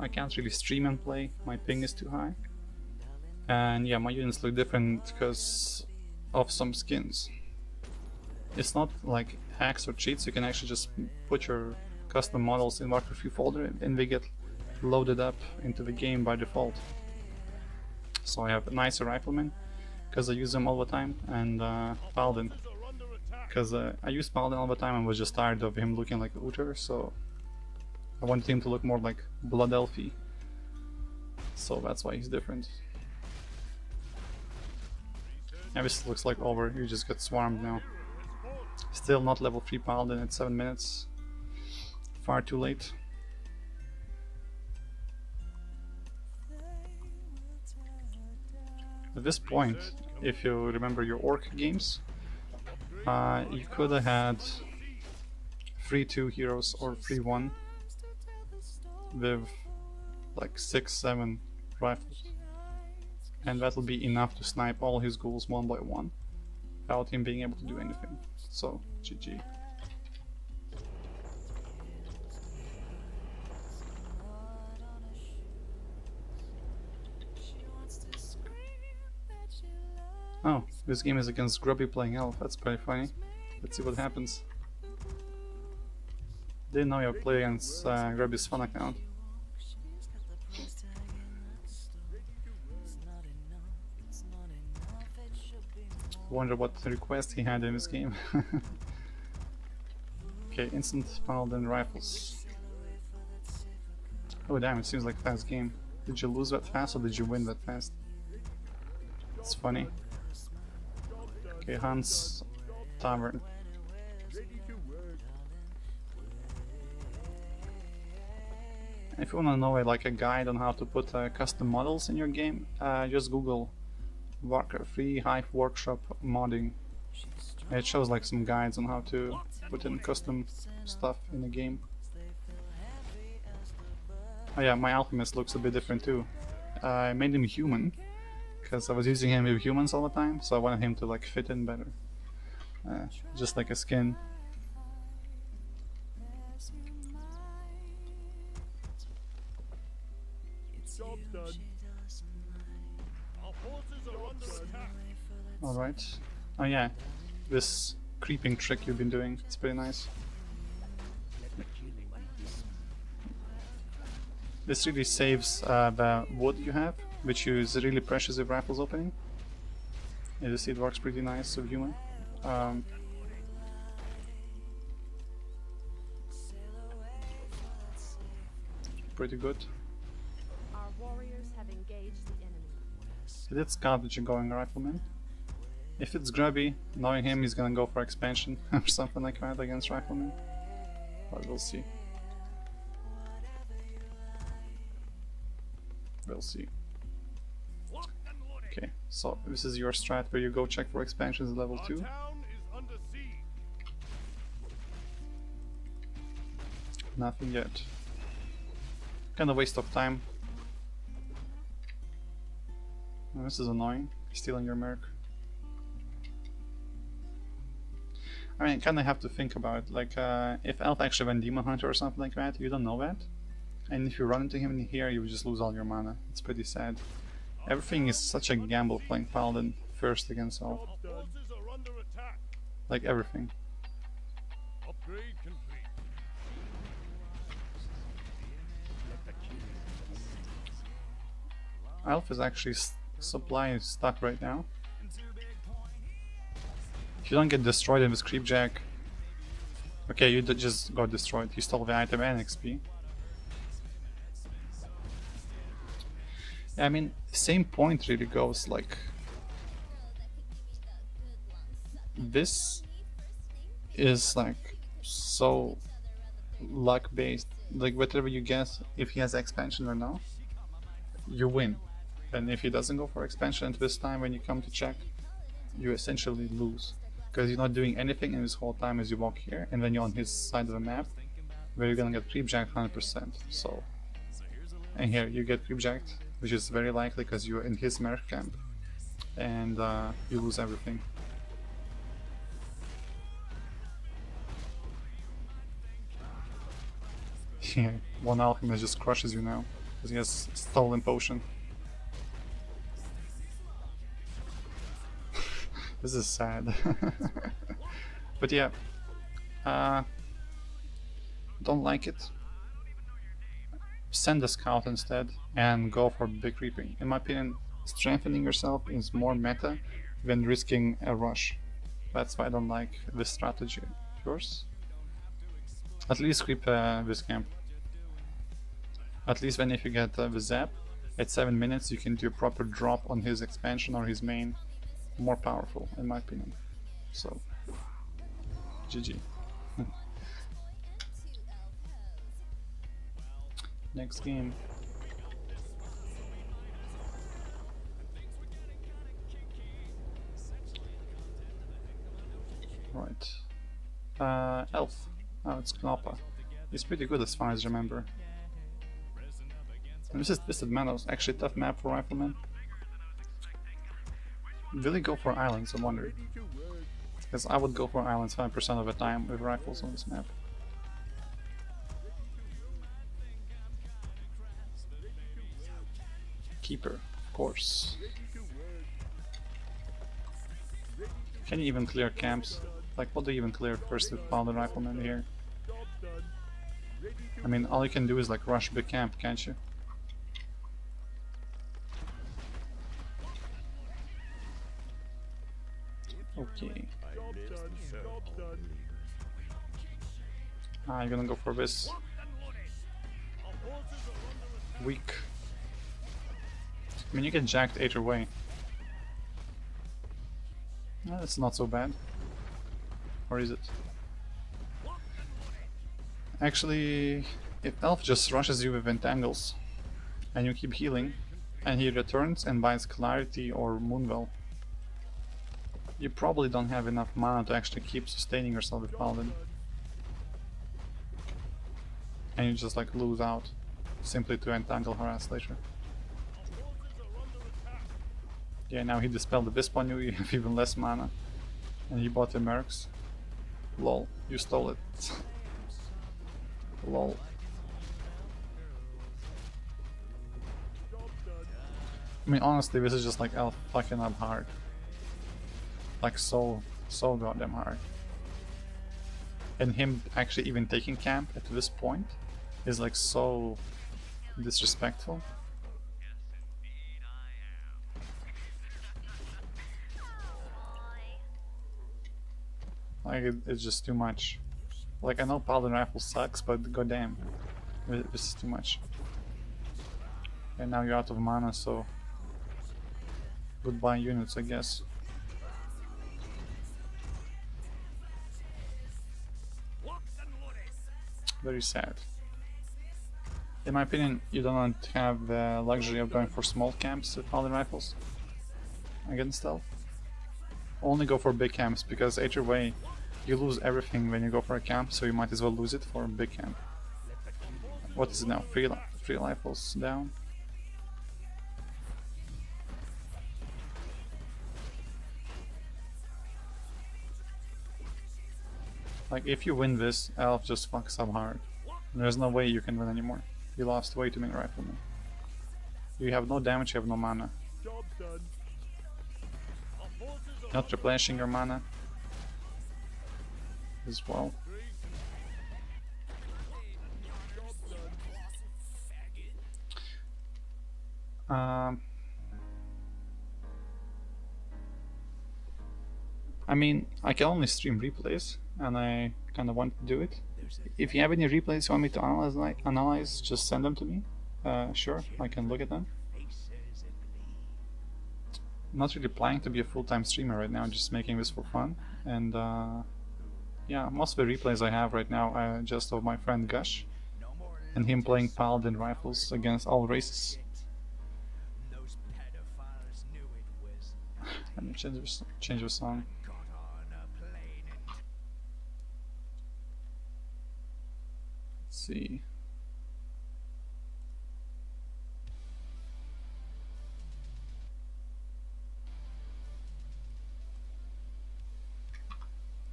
I can't really stream and play, my ping is too high. And yeah, my units look different because of some skins. It's not like hacks or cheats, you can actually just put your custom models in Warcraft 3 folder and they get loaded up into the game by default. So I have a nicer rifleman, because I use them all the time, and Paladin, because I used Paladin all the time and was just tired of him looking like Uther, so I wanted him to look more like Blood Elfy. So that's why he's different. And this looks like over, you just get swarmed now. Still not level 3 Paladin at 7 minutes. Far too late. At this point, if you remember your Orc games, you could have had 3-2 heroes or 3-1 with like 6-7 rifles, and that'll be enough to snipe all his ghouls one by one without him being able to do anything. So GG. Oh, this game is against Grubby playing Elf, that's pretty funny. Let's see what happens. Didn't know you play against Grubby's fun account. Wonder what request he had in this game. Okay, instant Paladin rifles. Oh damn, it seems like a fast game. Did you lose that fast or did you win that fast? It's funny. Okay, Hans Tavern. If you wanna know like a guide on how to put custom models in your game, just Google Warcraft 3 Hive Workshop modding. It shows like some guides on how to put in custom stuff in the game. Oh yeah, my alchemist looks a bit different too. I made him human, because I was using him with humans all the time, so I wanted him to like fit in better. Just like a skin. Job done. Our forces are under attack. Alright. Oh yeah, this creeping trick you've been doing, it's pretty nice. This really saves the wood you have, which is really precious if rifles opening. You see it works pretty nice with human. Pretty good. Our warriors have engaged the enemy. He did scout that you're going rifleman. If it's grubby, knowing him, he's gonna go for expansion or something like that against rifleman. But we'll see. We'll see. Okay, so this is your strat where you go check for expansions at level 2. Our town is under siege. Nothing yet. Kinda waste of time. Oh, this is annoying. Stealing your merc. I mean, kinda have to think about it. Like, if Elf actually went Demon Hunter or something like that, you don't know that. And if you run into him in here, you just lose all your mana. It's pretty sad. Everything is such a gamble playing Paladin first against Elf. Our forces are under attack. Like everything. Upgrade complete. Elf is actually supply stuck right now. If you don't get destroyed in this creep jack. Okay, you just got destroyed. You stole the item and XP. I mean, same point really goes, like... This is like so luck based. Like whatever you guess, if he has expansion or no, you win. And if he doesn't go for expansion at this time when you come to check, you essentially lose. Because you're not doing anything in this whole time as you walk here, and then you're on his side of the map, where you're gonna get creepjacked 100%. So, and here you get creepjacked, which is very likely because you're in his merc camp, and you lose everything. Yeah, one alchemist just crushes you now, because he has stolen potion. This is sad. But yeah, don't like it. Send a scout instead and go for big creeping. In my opinion, strengthening yourself is more meta than risking a rush. That's why I don't like this strategy. Yours? At least creep this camp. At least when if you get the zap, at 7 minutes you can do a proper drop on his expansion or his main. More powerful, in my opinion. So, GG. Next game. Right. Elf. Oh, it's Knoppa. He's pretty good as far as I remember. And this is Twisted Meadows. Actually, tough map for Rifleman. Really go for islands, I wonder. Because I would go for islands 5% of the time with rifles on this map. Keeper, of course. Can you even clear camps? Like, what do you even clear first with Paladin Rifleman here? I mean, all you can do is like rush big camp, can't you? Okay. Ah, you're gonna go for this. Weak. I mean, you get jacked either way. That's not so bad. Or is it? Actually, if Elf just rushes you with entangles, and you keep healing, and he returns and buys Clarity or Moonwell, you probably don't have enough mana to actually keep sustaining yourself with Paladin. And you just like lose out. simply to entangle harass later. Yeah, now he dispelled the Wisp on you, you have even less mana. And he bought the Mercs. Lol, you stole it. Lol. I mean, honestly, this is just like Elf fucking up hard. Like so goddamn hard. And him actually even taking camp at this point is like so disrespectful. Like it's just too much. Like I know Paladin Rifle sucks, but goddamn, this is too much. And now you're out of mana, so goodbye units, I guess. Very sad. In my opinion, you don't have the luxury of going for small camps with Paladin Rifles against Elf. Only go for big camps, because either way you lose everything when you go for a camp, so you might as well lose it for a big camp. What is it now? Three rifles down. Like if you win this, Elf just fucks up hard. There's no way you can win anymore. You lost way too many riflemen. You have no damage, you have no mana. Job done. Not replenishing your mana as well. I mean, I can only stream replays, and I kind of want to do it. If you have any replays you want me to analyze, just send them to me. Sure, I can look at them. I'm not really planning to be a full-time streamer right now, just making this for fun. And yeah, most of the replays I have right now are just of my friend Gusch and him playing Paladin Rifles against all races. Let me change the song. Let's see.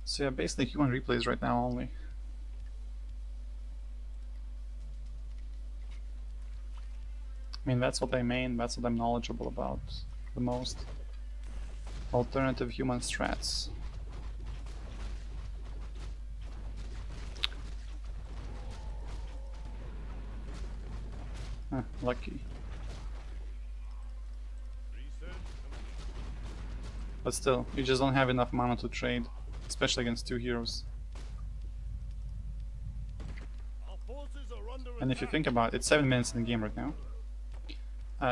So yeah, basically human replays right now only. I mean, that's what I main, that's what I'm knowledgeable about the most. Alternative human strats. Lucky. But still, you just don't have enough mana to trade, especially against two heroes. And if you think about it, it's 7 minutes in the game right now.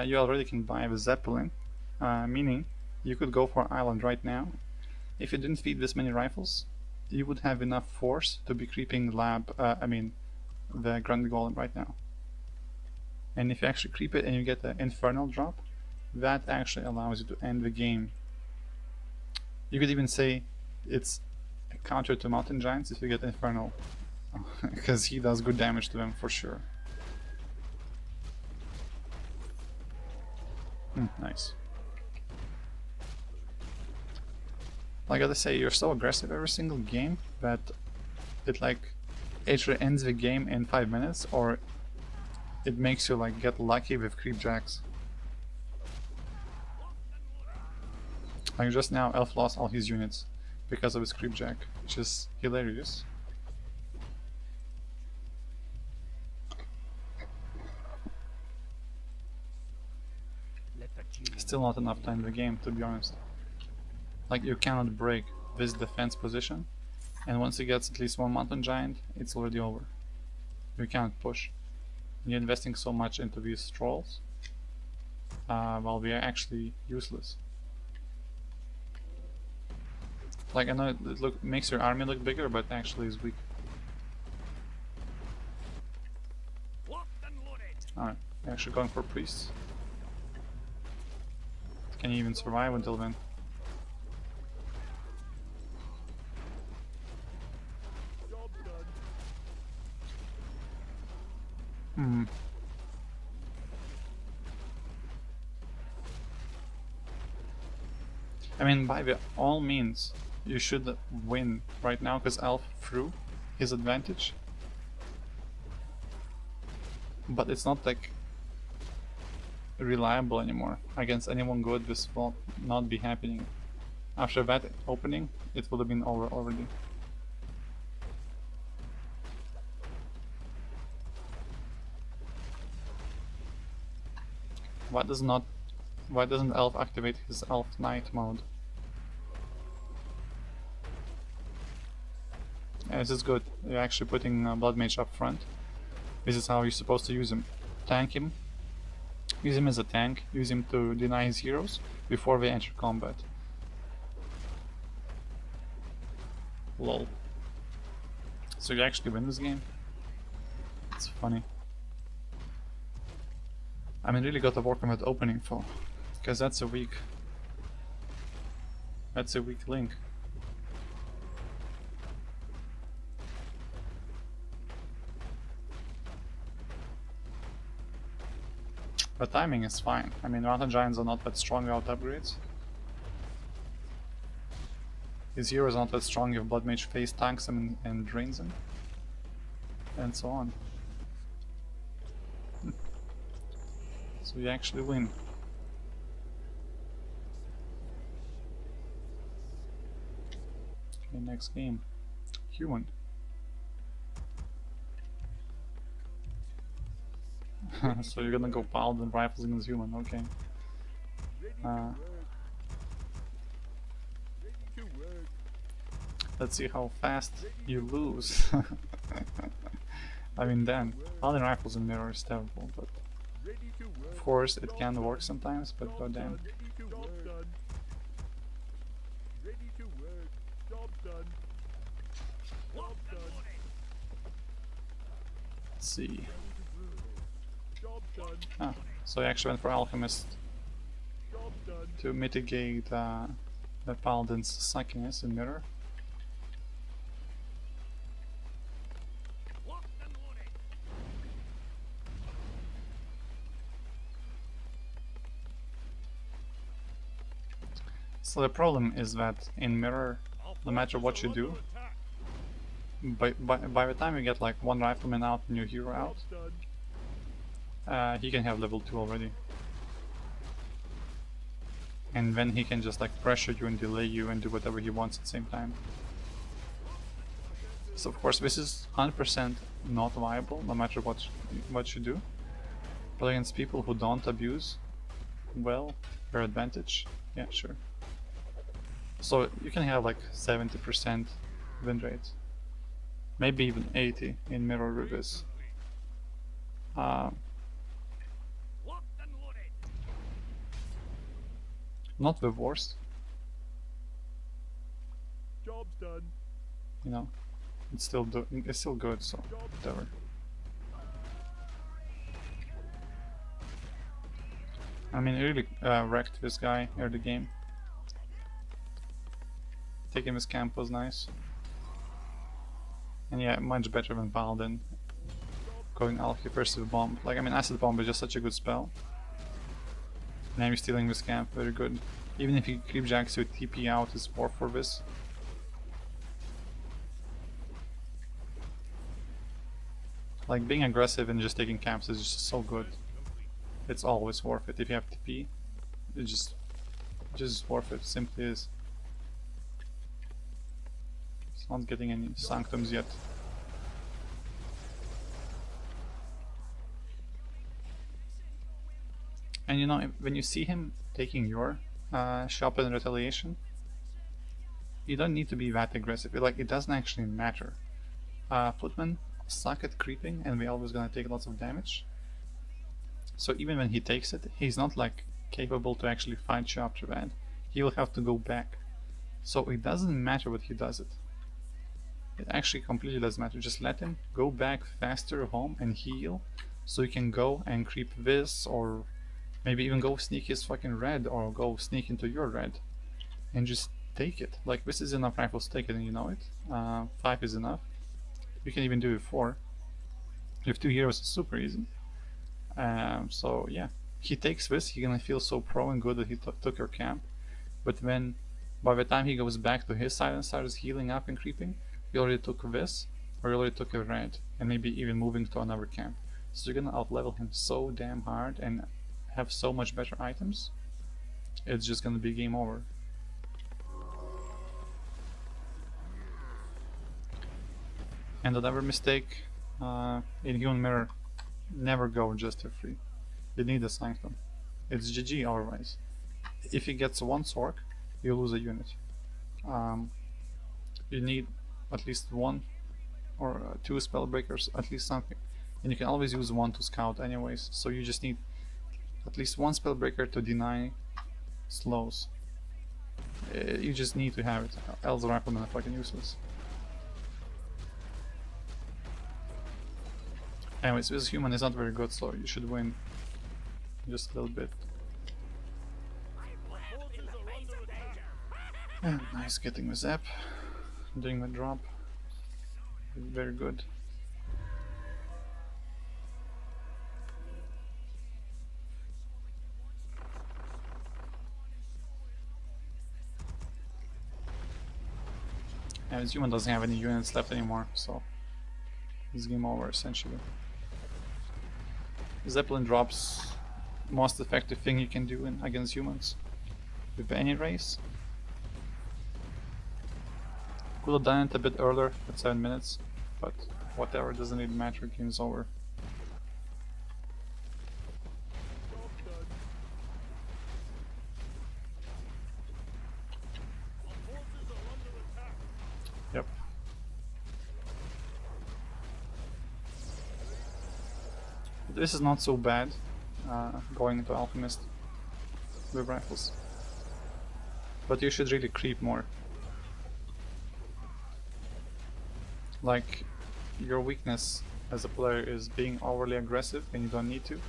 You already can buy the Zeppelin, meaning you could go for Island right now. If you didn't feed this many rifles, you would have enough force to be creeping the Grand Golem right now. And if you actually creep it and you get the Infernal drop, that actually allows you to end the game. You could even say it's a counter to Mountain Giants if you get Infernal, because he does good damage to them for sure. Nice. I gotta say, you're so aggressive every single game that it like either ends the game in 5 minutes or it makes you like get lucky with creep jacks. Like just now, Elf lost all his units because of his creep jack, which is hilarious. Still not enough time in the game, to be honest. Like you cannot break this defense position, and once he gets at least one Mountain Giant, it's already over. You cannot push. You're investing so much into these trolls, while we are actually useless. Like I know it makes your army look bigger, but actually is weak. Alright, we're actually going for priests. Can you even survive until then? I mean, by all means, you should win right now because Elf threw his advantage. But it's not like reliable anymore. Against anyone good, this will not be happening. After that opening, it would have been over already. Why doesn't Elf activate his Elf Knight mode? Yeah, this is good. You're actually putting Blood Mage up front. This is how you're supposed to use him. Tank him. Use him as a tank. Use him to deny his heroes before they enter combat. Lol. So you actually win this game? It's funny. I mean, really got to work on that opening for, because that's a weak link. The timing is fine. I mean, Mountain Giants are not that strong without upgrades. His heroes are not that strong if Blood Mage face tanks him and drains him. And so on. So you actually win. Okay, next game. Human. So you're gonna go Paladin Rifles against Human, okay. Let's see how fast you lose. I mean, damn, Paladin Rifles in Mirror is terrible, but of course it can work sometimes, but goddamn. Let's see. Ah, so I actually went for Alchemist to mitigate the Paladin's suckiness in Mirror. So the problem is that in Mirror, no matter what you do, by the time you get like one Rifleman out and your hero out, he can have level 2 already. And then he can just like pressure you and delay you and do whatever he wants at the same time. So of course this is 100% not viable, no matter what you do. But against people who don't abuse, well, their advantage, yeah, sure. So you can have like 70% win rate. Maybe even 80 in Mirror Rubies. Not the worst. Job's done. You know, it's still good, so whatever. I mean, it really wrecked this guy early game. Taking his camp was nice. And yeah, much better than Paladin. Going Alchemy versus Bomb. Like, I mean, Acid Bomb is just such a good spell. Now you're stealing this camp, very good. Even if he creepjacks you, TP out is more for this. Like, being aggressive and just taking camps is just so good. It's always worth it. If you have TP, it's just worth it, simply is. It's not getting any sanctums yet. And you know, when you see him taking your shop in retaliation, you don't need to be that aggressive. Like, it doesn't actually matter. Footmen suck at creeping and we're always gonna take lots of damage. So even when he takes it, he's not like capable to actually fight you after that. He will have to go back. So it doesn't matter what he does it. It actually completely doesn't matter. Just let him go back faster home and heal, so you can go and creep this, or maybe even go sneak his fucking red, or go sneak into your red and just take it. Like, this is enough rifles to take it, and you know it. 5 is enough. You can even do it 4. With 2 heroes, it's super easy. So yeah, he takes this, he's gonna feel so pro and good that he took your camp. But when By the time he goes back to his side and starts healing up and creeping, you already took this, or you already took a red, and maybe even moving to another camp. So you're gonna outlevel him so damn hard and have so much better items, it's just gonna be game over. And another mistake, in Human Mirror, never go just to free. You need a Sanctum. It's GG otherwise. If he gets one Sork, you lose a unit. You need at least one or two Spellbreakers, at least something. And you can always use one to scout anyways, so you just need at least one Spellbreaker to deny slows. You just need to have it, else Riflemen are fucking useless. Anyways, this human is not very good, so you should win just a little bit. And nice getting the zap, doing the drop, very good. And this human doesn't have any units left anymore, so it's game over essentially. Zeppelin drops most effective thing you can do against humans with any race. Could have done it a bit earlier at 7 minutes, but whatever, doesn't even matter, game's over. Yep. This is not so bad, going into Alchemist with rifles. But you should really creep more. Like, your weakness as a player is being overly aggressive and you don't need to.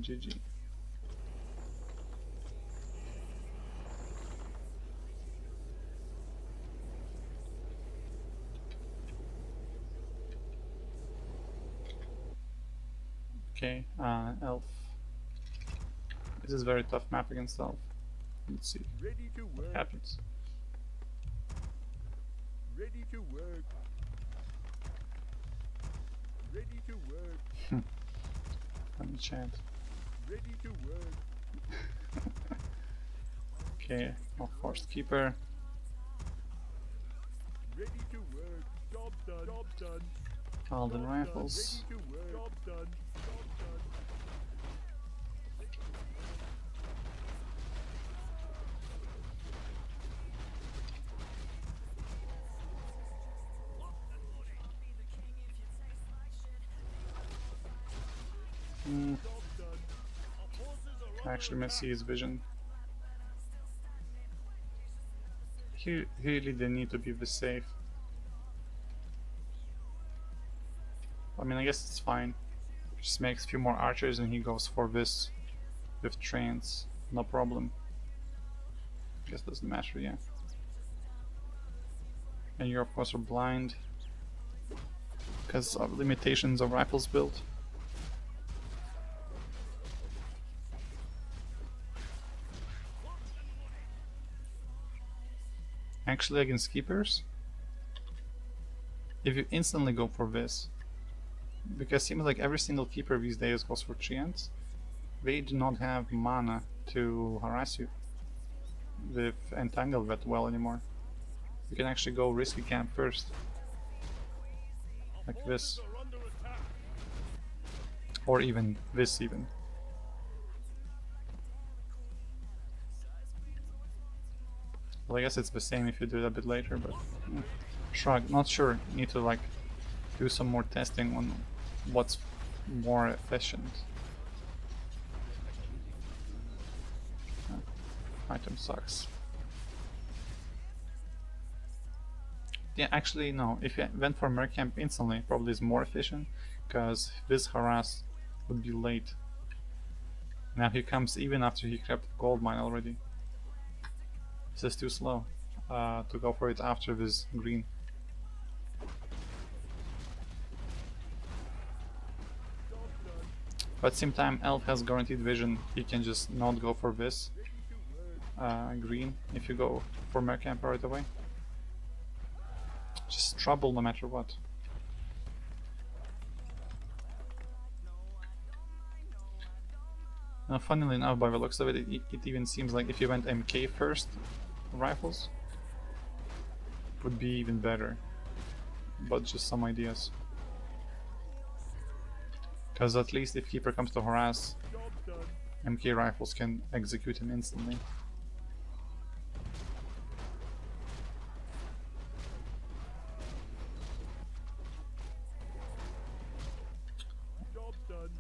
GG. Okay, Elf. This is a very tough map against Elf. Let's see Ready to what work. happens. Ready to work. Ready to work. Let me chat. Ready to work. Okay, no Forced Keeper. Ready to work. Job done. Job done. Paladin Rifles. Ready to work. Job done. Job done. Actually, let's see his vision. He really didn't need to be this safe. I mean, I guess it's fine. Just makes a few more archers and he goes for this with trains. No problem. Guess doesn't matter, yeah. And you of course are blind because of limitations of rifles build. Actually, against keepers, if you instantly go for this, because it seems like every single keeper these days goes for treants, they do not have mana to harass you with Entangle that well anymore. You can actually go risky camp first, like this, or even this even. Well, I guess it's the same if you do it a bit later, but shrug. Not sure. Need to like do some more testing on what's more efficient. Item sucks. Yeah, actually no. If you went for Mercamp instantly, probably is more efficient, because this harass would be late. Now he comes even after he crept gold mine already. This is too slow to go for it after this green. But at the same time, Elf has guaranteed vision. He can just not go for this green if you go for Mercamp right away. Just trouble no matter what. Now, funnily enough, by the looks of it, it even seems like if you went MK first, rifles would be even better. But just some ideas. Because at least if Keeper comes to harass, MK rifles can execute him instantly. Job's done.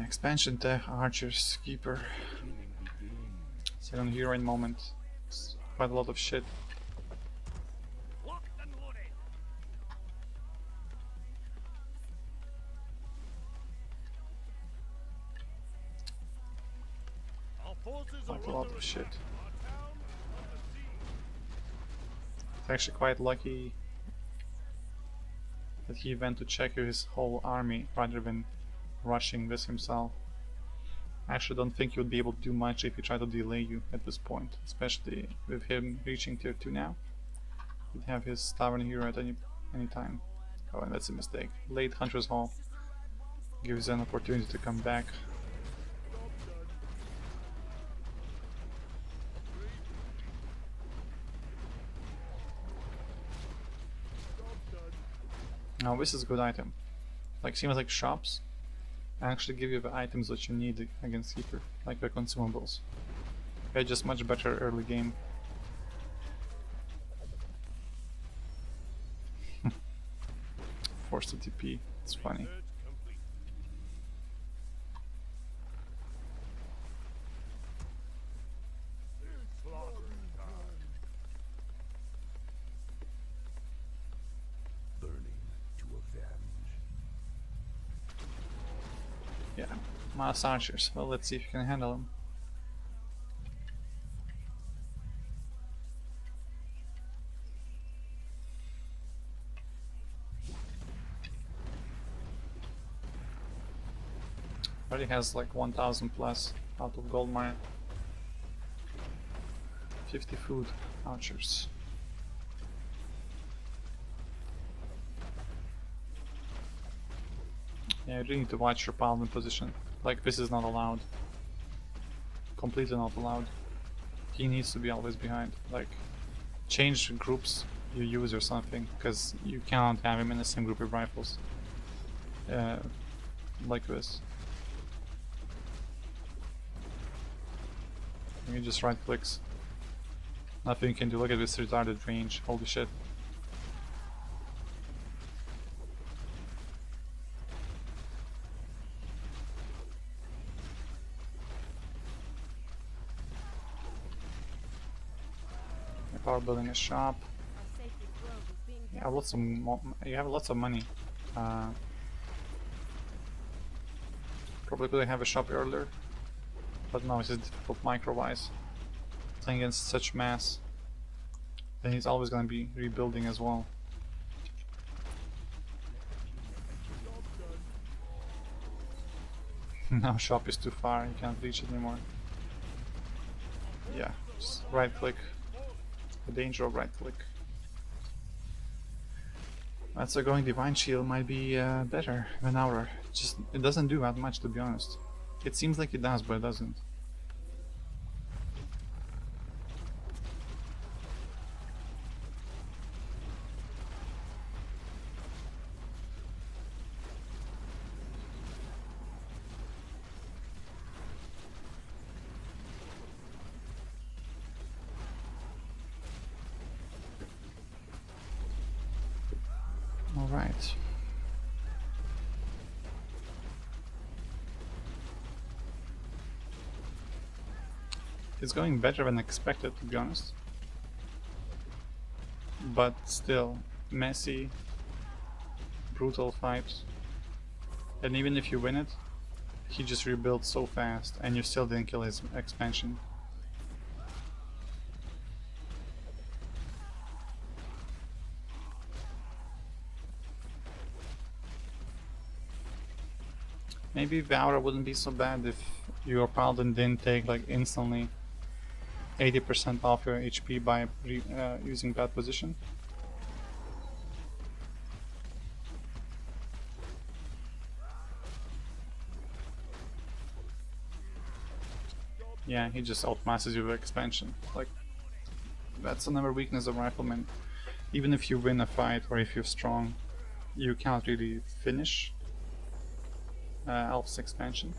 Expansion tech, archers, keeper. Second heroine moment. It's quite a lot of shit. Locked and loaded. Our forces are Quite a lot under of shit. attack. Our town under siege. It's actually quite lucky that he went to check his whole army rather than rushing this himself. I actually don't think he would be able to do much if he tried to delay you at this point, especially with him reaching tier 2 now. He'd have his tavern hero at any time. Oh, and that's a mistake. Late Hunter's Hall gives an opportunity to come back. Now this is a good item. Like, seems like shops actually give you the items that you need against Keeper, like the consumables. They're just much better early game. Forced to TP, it's funny. Search complete. Slaughter time. Burning to avenge. Yeah, mass archers. Well, let's see if you can handle them. Already has like 1000 plus out of gold mine. 50 food archers. Yeah, you really need to watch your paladin position. Like, this is not allowed. Completely not allowed. He needs to be always behind. Like, change groups you use or something, because you cannot have him in the same group with rifles. Like this. He just right clicks. Nothing you can do. Look at this retarded range. Holy shit. Power building a shop. Our safety grove is being You have lots of you have lots of money. Probably could have a shop earlier, but now it's difficult micro-wise. Playing against such mass, then he's always going to be rebuilding as well. Now shop is too far, you can't reach it anymore. Yeah, just right click. The danger of right click. That's why going Divine Shield might be better than Aura. Just, it doesn't do that much, to be honest. It seems like it does, but it doesn't. Alright. It's going better than expected, to be honest. But still, messy, brutal fights. And even if you win it, he just rebuilds so fast and you still didn't kill his expansion. Maybe the aura wouldn't be so bad if your paladin didn't take like instantly 80% off your HP by using bad position. Yeah, he just outmasses you with expansion. Like, that's another weakness of Rifleman. Even if you win a fight or if you're strong, you can't really finish Elf's expansion.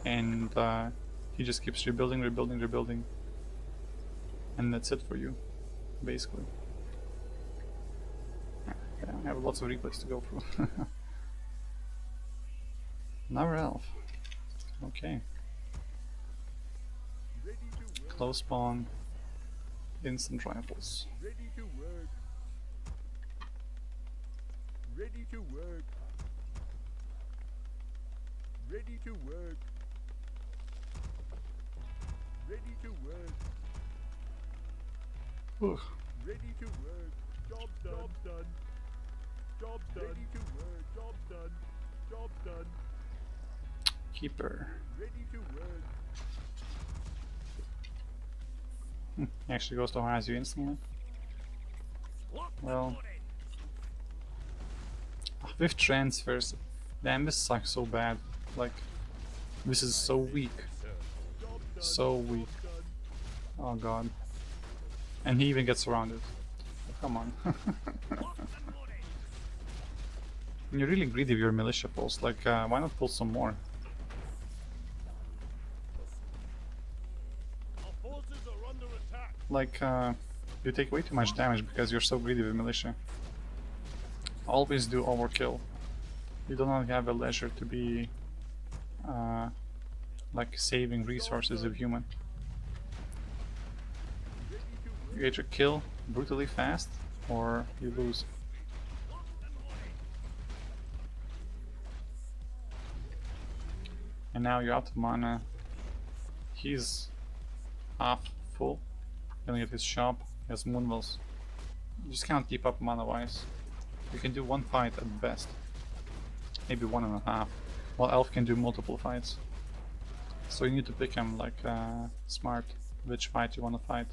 And he just keeps rebuilding, rebuilding, rebuilding. And that's it for you, basically. Yeah, I have lots of replays to go through. Another elf. Okay. Close spawn. Instant rifles. Ready to work. Ready to work. Ready to work. Ready to work. Ugh. Ready to work. Job done. Job done. Job done. Ready to work. Job done. Job done. Keeper. Ready to work. He actually goes to harass you instantly. Well, with transfers, damn, this sucks so bad. Like, this is so weak. So weak. Oh god. And he even gets surrounded. Oh, come on. You're really greedy with your militia pulls. Like, why not pull some more? Like, you take way too much damage because you're so greedy with militia. Always do overkill. You do not have the leisure to be like saving resources of human. You either kill brutally fast or you lose. And now you're out of mana. He's half full. Gonna get his shop, he has moonwells. You just can't keep up mana wise. You can do one fight at best. Maybe 1.5. While Elf can do multiple fights. So you need to pick him like smart. Which fight you wanna fight.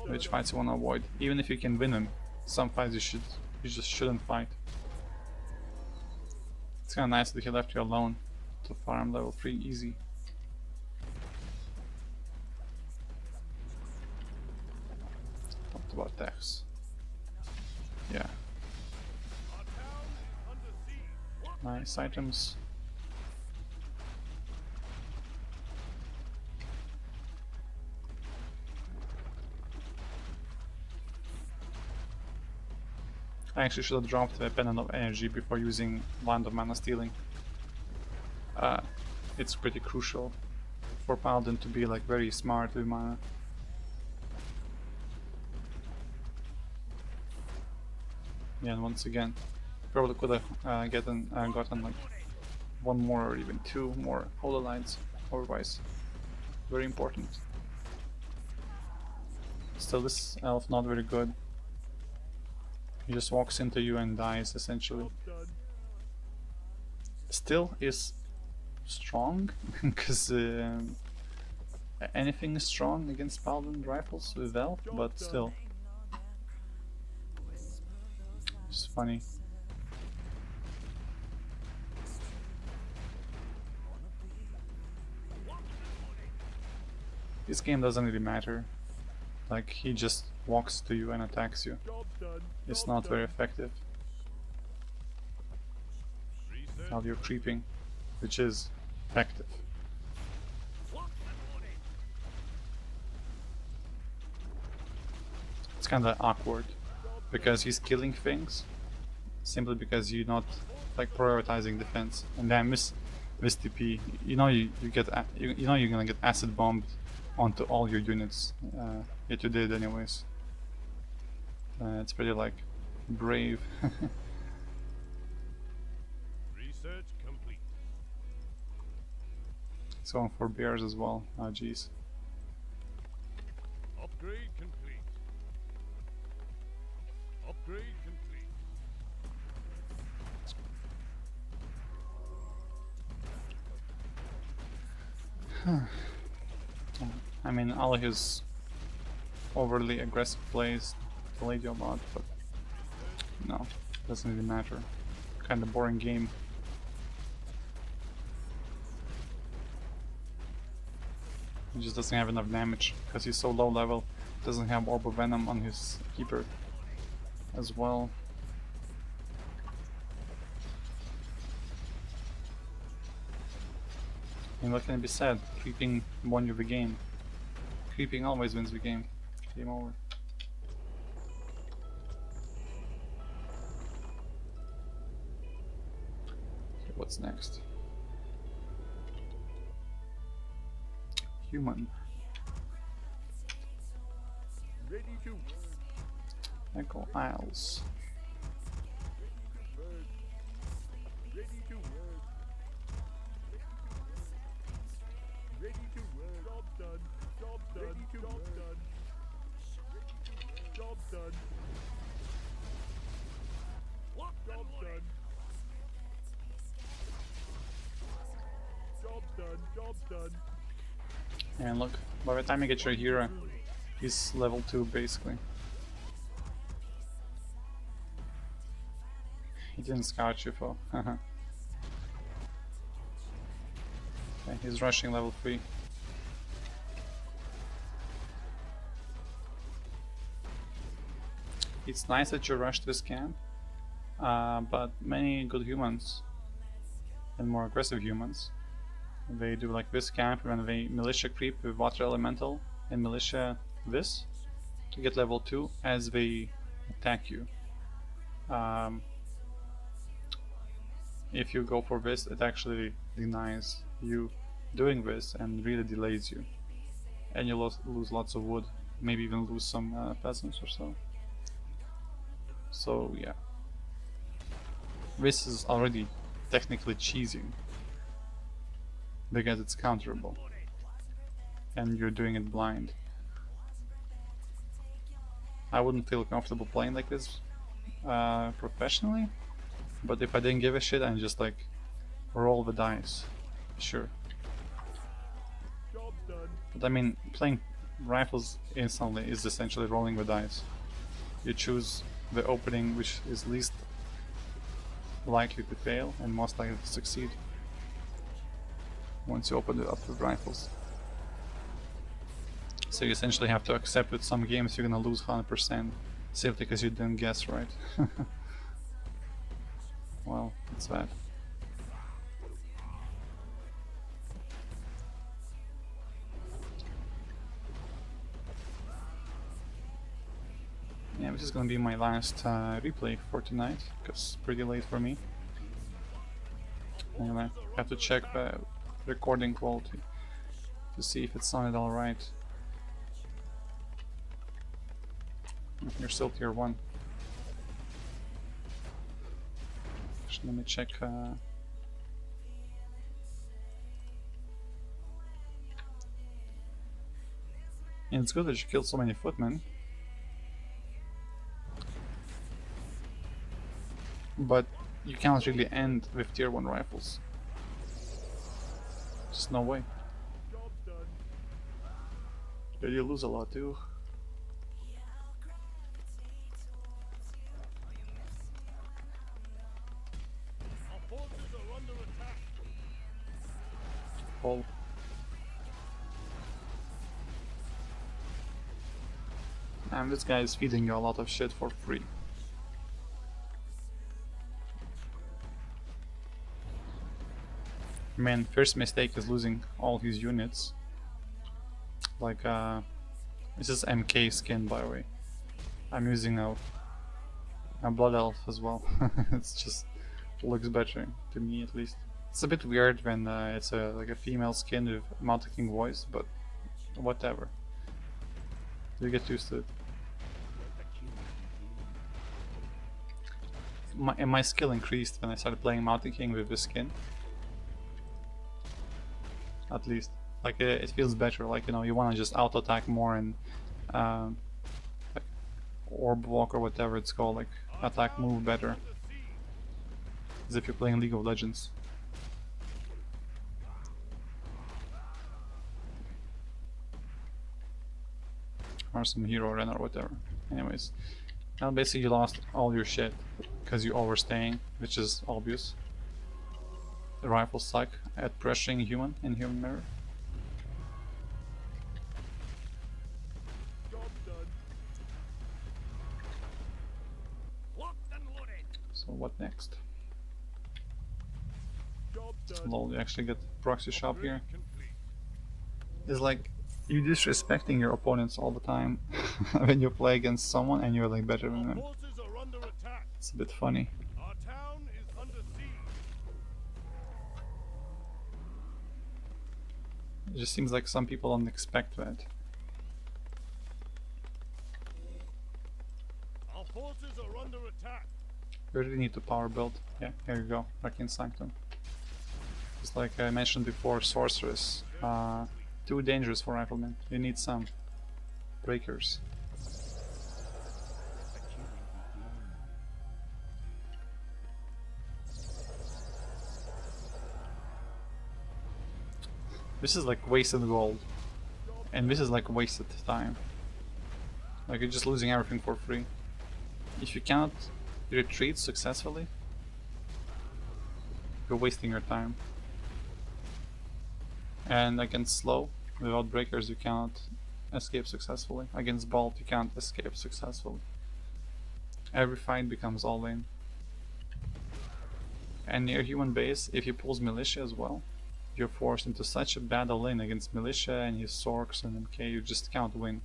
Which fights you wanna avoid. Even if you can win him, some fights you just shouldn't fight. It's kinda nice that he left you alone to farm level 3 easy. About Dex. Yeah. Nice items. I actually should have dropped the Pendant of Energy before using Land of Mana Stealing. It's pretty crucial for Paladin to be like very smart with mana. Yeah, and once again, probably could have gotten like one more or even 2 more hololights, otherwise very important. Still, this elf not very good. He just walks into you and dies essentially. Still is strong, because anything is strong against Paladin rifles with elf, but still. It's funny. This game doesn't really matter. Like, he just walks to you and attacks you. It's not very effective. Now you're creeping, which is effective. It's kinda awkward. Because he's killing things simply because you're not like prioritizing defense, and then miss TP. You know you know you're gonna get acid bombed onto all your units. Yet you did anyways. It's pretty like brave. Research complete. It's going for bears as well. Oh jeez. Upgrade complete. Upgrade complete. I mean, all his overly aggressive plays delayed you a lot, but no, doesn't really matter. Kind of boring game. He just doesn't have enough damage because he's so low level. Doesn't have Orb of Venom on his keeper as well. And what can it be said? Creeping won you the game. Creeping always wins the game. Game over. Okay, what's next? Human. Ready to work. Echo Isles. Ready to work. Ready to work. Job done. Job done. Ready to job work. Done. Job done. Job done. Job done. Job done. And look, by the time you get your hero, he's level 2 basically. He didn't scout you for. Okay, he's rushing level 3. It's nice that you rushed this camp, but many good humans and more aggressive humans, they do like this camp when they militia creep with water elemental and militia this to get level 2 as they attack you. If you go for this, it actually denies you doing this and really delays you, and you lose lots of wood, maybe even lose some peasants or so. So yeah, this is already technically cheesing because it's counterable and you're doing it blind. I wouldn't feel comfortable playing like this professionally, but if I didn't give a shit and just like roll the dice, sure. Job done. But I mean, playing rifles instantly is essentially rolling the dice. You choose the opening which is least likely to fail and most likely to succeed once you open it up with rifles. So you essentially have to accept with some games you're gonna lose 100% simply because you didn't guess right. Well, that's bad. Yeah, this is gonna be my last replay for tonight, because it's pretty late for me. And I have to check the recording quality to see if it sounded alright. You're still tier 1. Actually, let me check. And it's good that you killed so many footmen. But you cannot really end with tier 1 rifles. Just no way. Job done. Yeah, you lose a lot too. Our forces are under attack. All. And this guy is feeding you a lot of shit for free. Man, first mistake is losing all his units. Like, this is MK skin, by the way. I'm using a blood elf as well. It's just looks better to me, at least. It's a bit weird when it's like a female skin with Mountain King voice, but whatever. You get used to it. My skill increased when I started playing Mountain King with this skin. At least, like it feels better. Like, you know, you want to just auto attack more and like orb walk or whatever it's called, like attack move better, as if you're playing League of Legends. or some hero run or whatever. Anyways, now basically you lost all your shit because you overstaying, which is obvious. The rifles suck at pressuring human in human mirror. Job done. Locked and loaded. So what next? Job done. Lol, you actually get proxy shop here. Complete. It's like you disrespecting your opponents all the time when you play against someone and you're like better than Our them. forces are under attack. It's a bit funny. Our town is under siege. It just seems like some people don't expect that. Our forces are under attack. You really need to power build. Yeah, here you go, Arcane Sanctum. Just like I mentioned before, Sorceress. Too dangerous for Rifleman. You need some breakers. This is like wasted gold. And this is like wasted time. Like you're just losing everything for free. If you cannot retreat successfully, you're wasting your time. And against slow, without breakers you cannot escape successfully. Against bolt you can't escape successfully. Every fight becomes all in. And near human base, if he pulls militia as well, you're forced into such a battle lane against militia and his sorks and MK, you just can't win.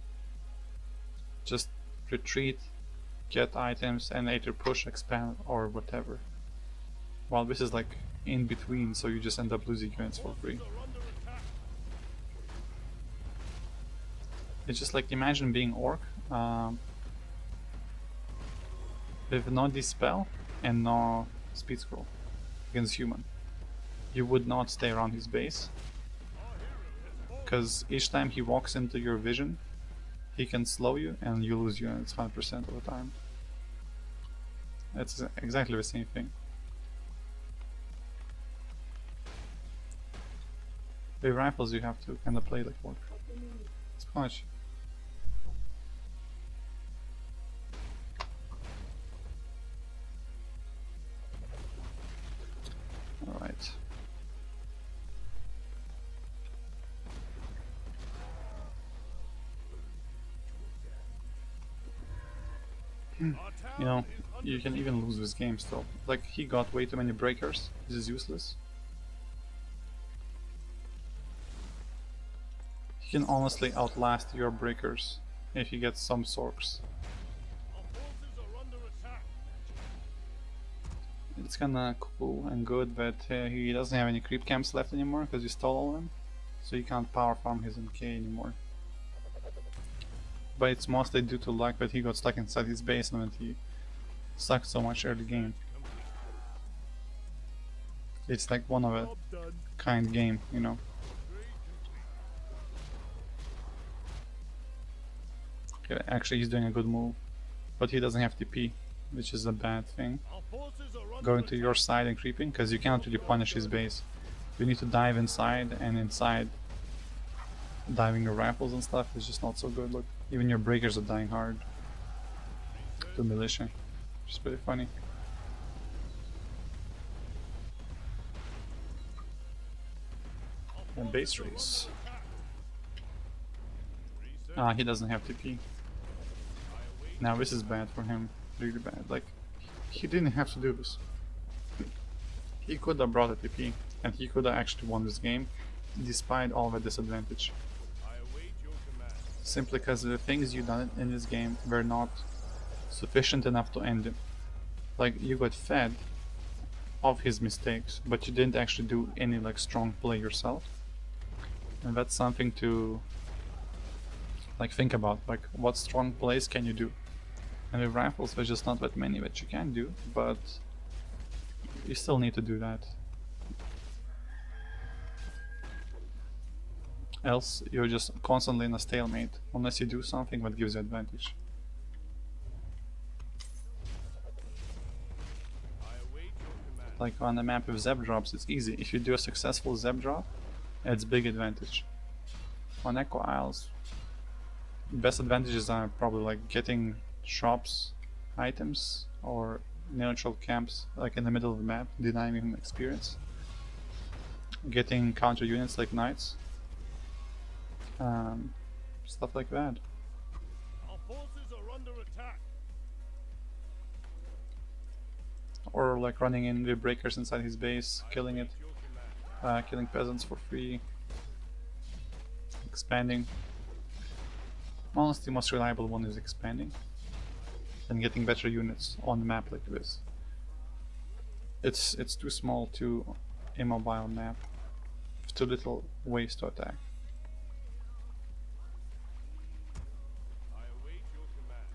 Just retreat, get items, and later push, expand, or whatever. While this is like in between, so you just end up losing units for free. Are under attack. It's just like imagine being orc with no dispel and no speed scroll against human. You would not stay around his base because each time he walks into your vision he can slow you and you lose units 100% of the time. It's exactly the same thing. With rifles you have to kind of play like orc. It's much. Alright. Our You town know, is under you can even lose this game still. Like, he got way too many breakers. This is useless. He can honestly outlast your breakers if he gets some sorks. Our forces are under attack. It's kinda cool and good that he doesn't have any creep camps left anymore because he stole all of them. So he can't power farm his MK anymore. But it's mostly due to luck that he got stuck inside his base and he sucked so much early game. It's like one of a Job done. kind game, you know. Okay, actually he's doing a good move, but he doesn't have TP, which is a bad thing. Our forces are under Going to attack. your side and creeping, because you cannot really punish his base. You need to dive inside, and inside diving your rifles and stuff is just not so good. Look, even your breakers are dying hard to militia, which is pretty funny. And base race. Ah, he doesn't have TP. Now this is bad for him, really bad. Like, he didn't have to do this. He could have brought a TP, and he could have actually won this game, despite all the disadvantage. I await your command. Simply because the things you done in this game were not sufficient enough to end him. Like, you got fed of his mistakes, but you didn't actually do any like strong play yourself. And that's something to like think about, like what strong plays can you do? And with rifles there's just not that many that you can do, but you still need to do that. Else you're just constantly in a stalemate, unless you do something that gives you advantage. I await your command. Like on a map with zap drops, it's easy. If you do a successful zap drop, it's big advantage. On Echo Isles, best advantages are probably like getting shops, items, or neutral camps like in the middle of the map, denying him experience. Getting counter units like knights. Stuff like that. Our forces are under attack. Or like running in with breakers inside his base, killing it, Your command. killing peasants for free, expanding. Honestly, the most reliable one is expanding and getting better units on the map like this. It's too small, too immobile map, with too little ways to attack. I await your command.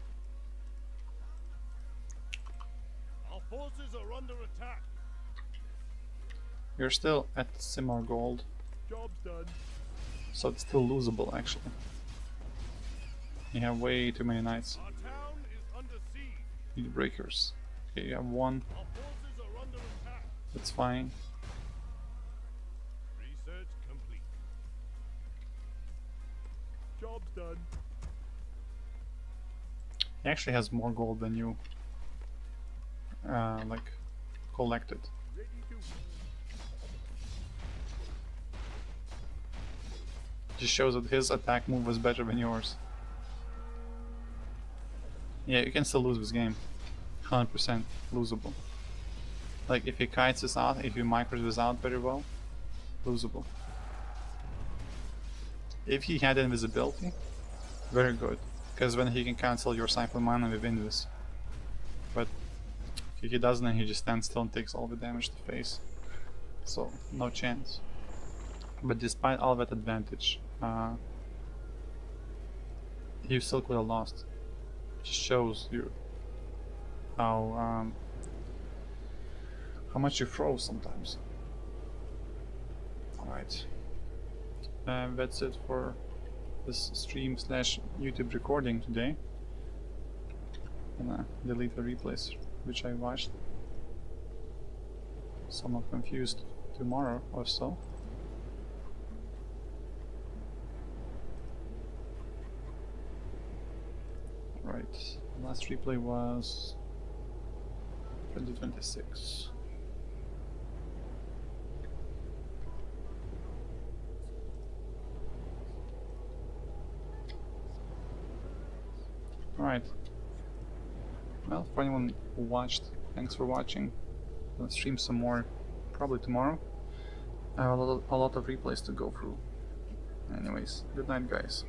Our forces are under attack. You're still at similar gold, Job's done. so it's still losable actually. You have way too many knights. Our town is under siege. Need breakers. Okay, you have one, Our forces are under attack. that's fine. Research complete. Job's done. He actually has more gold than you like collected. Ready to Just shows that his attack move was better than yours. Yeah, you can still lose this game. 100% losable. Like if he kites this out, if he micros this out very well, losable. If he had invisibility, very good. Because then he can cancel your Cypher mana with Invis. But if he doesn't, then he just stands still and takes all the damage to face. So, no chance. But despite all that advantage, you still could have lost. Just shows you how much you froze sometimes. Alright. That's it for this stream slash YouTube recording today. I'm gonna delete the replays which I watched, so I'm not confused tomorrow or so. Right, last replay was 2026. Alright. Well, for anyone who watched, thanks for watching. I'll stream some more probably tomorrow. I have a lot of replays to go through. Anyways, good night guys.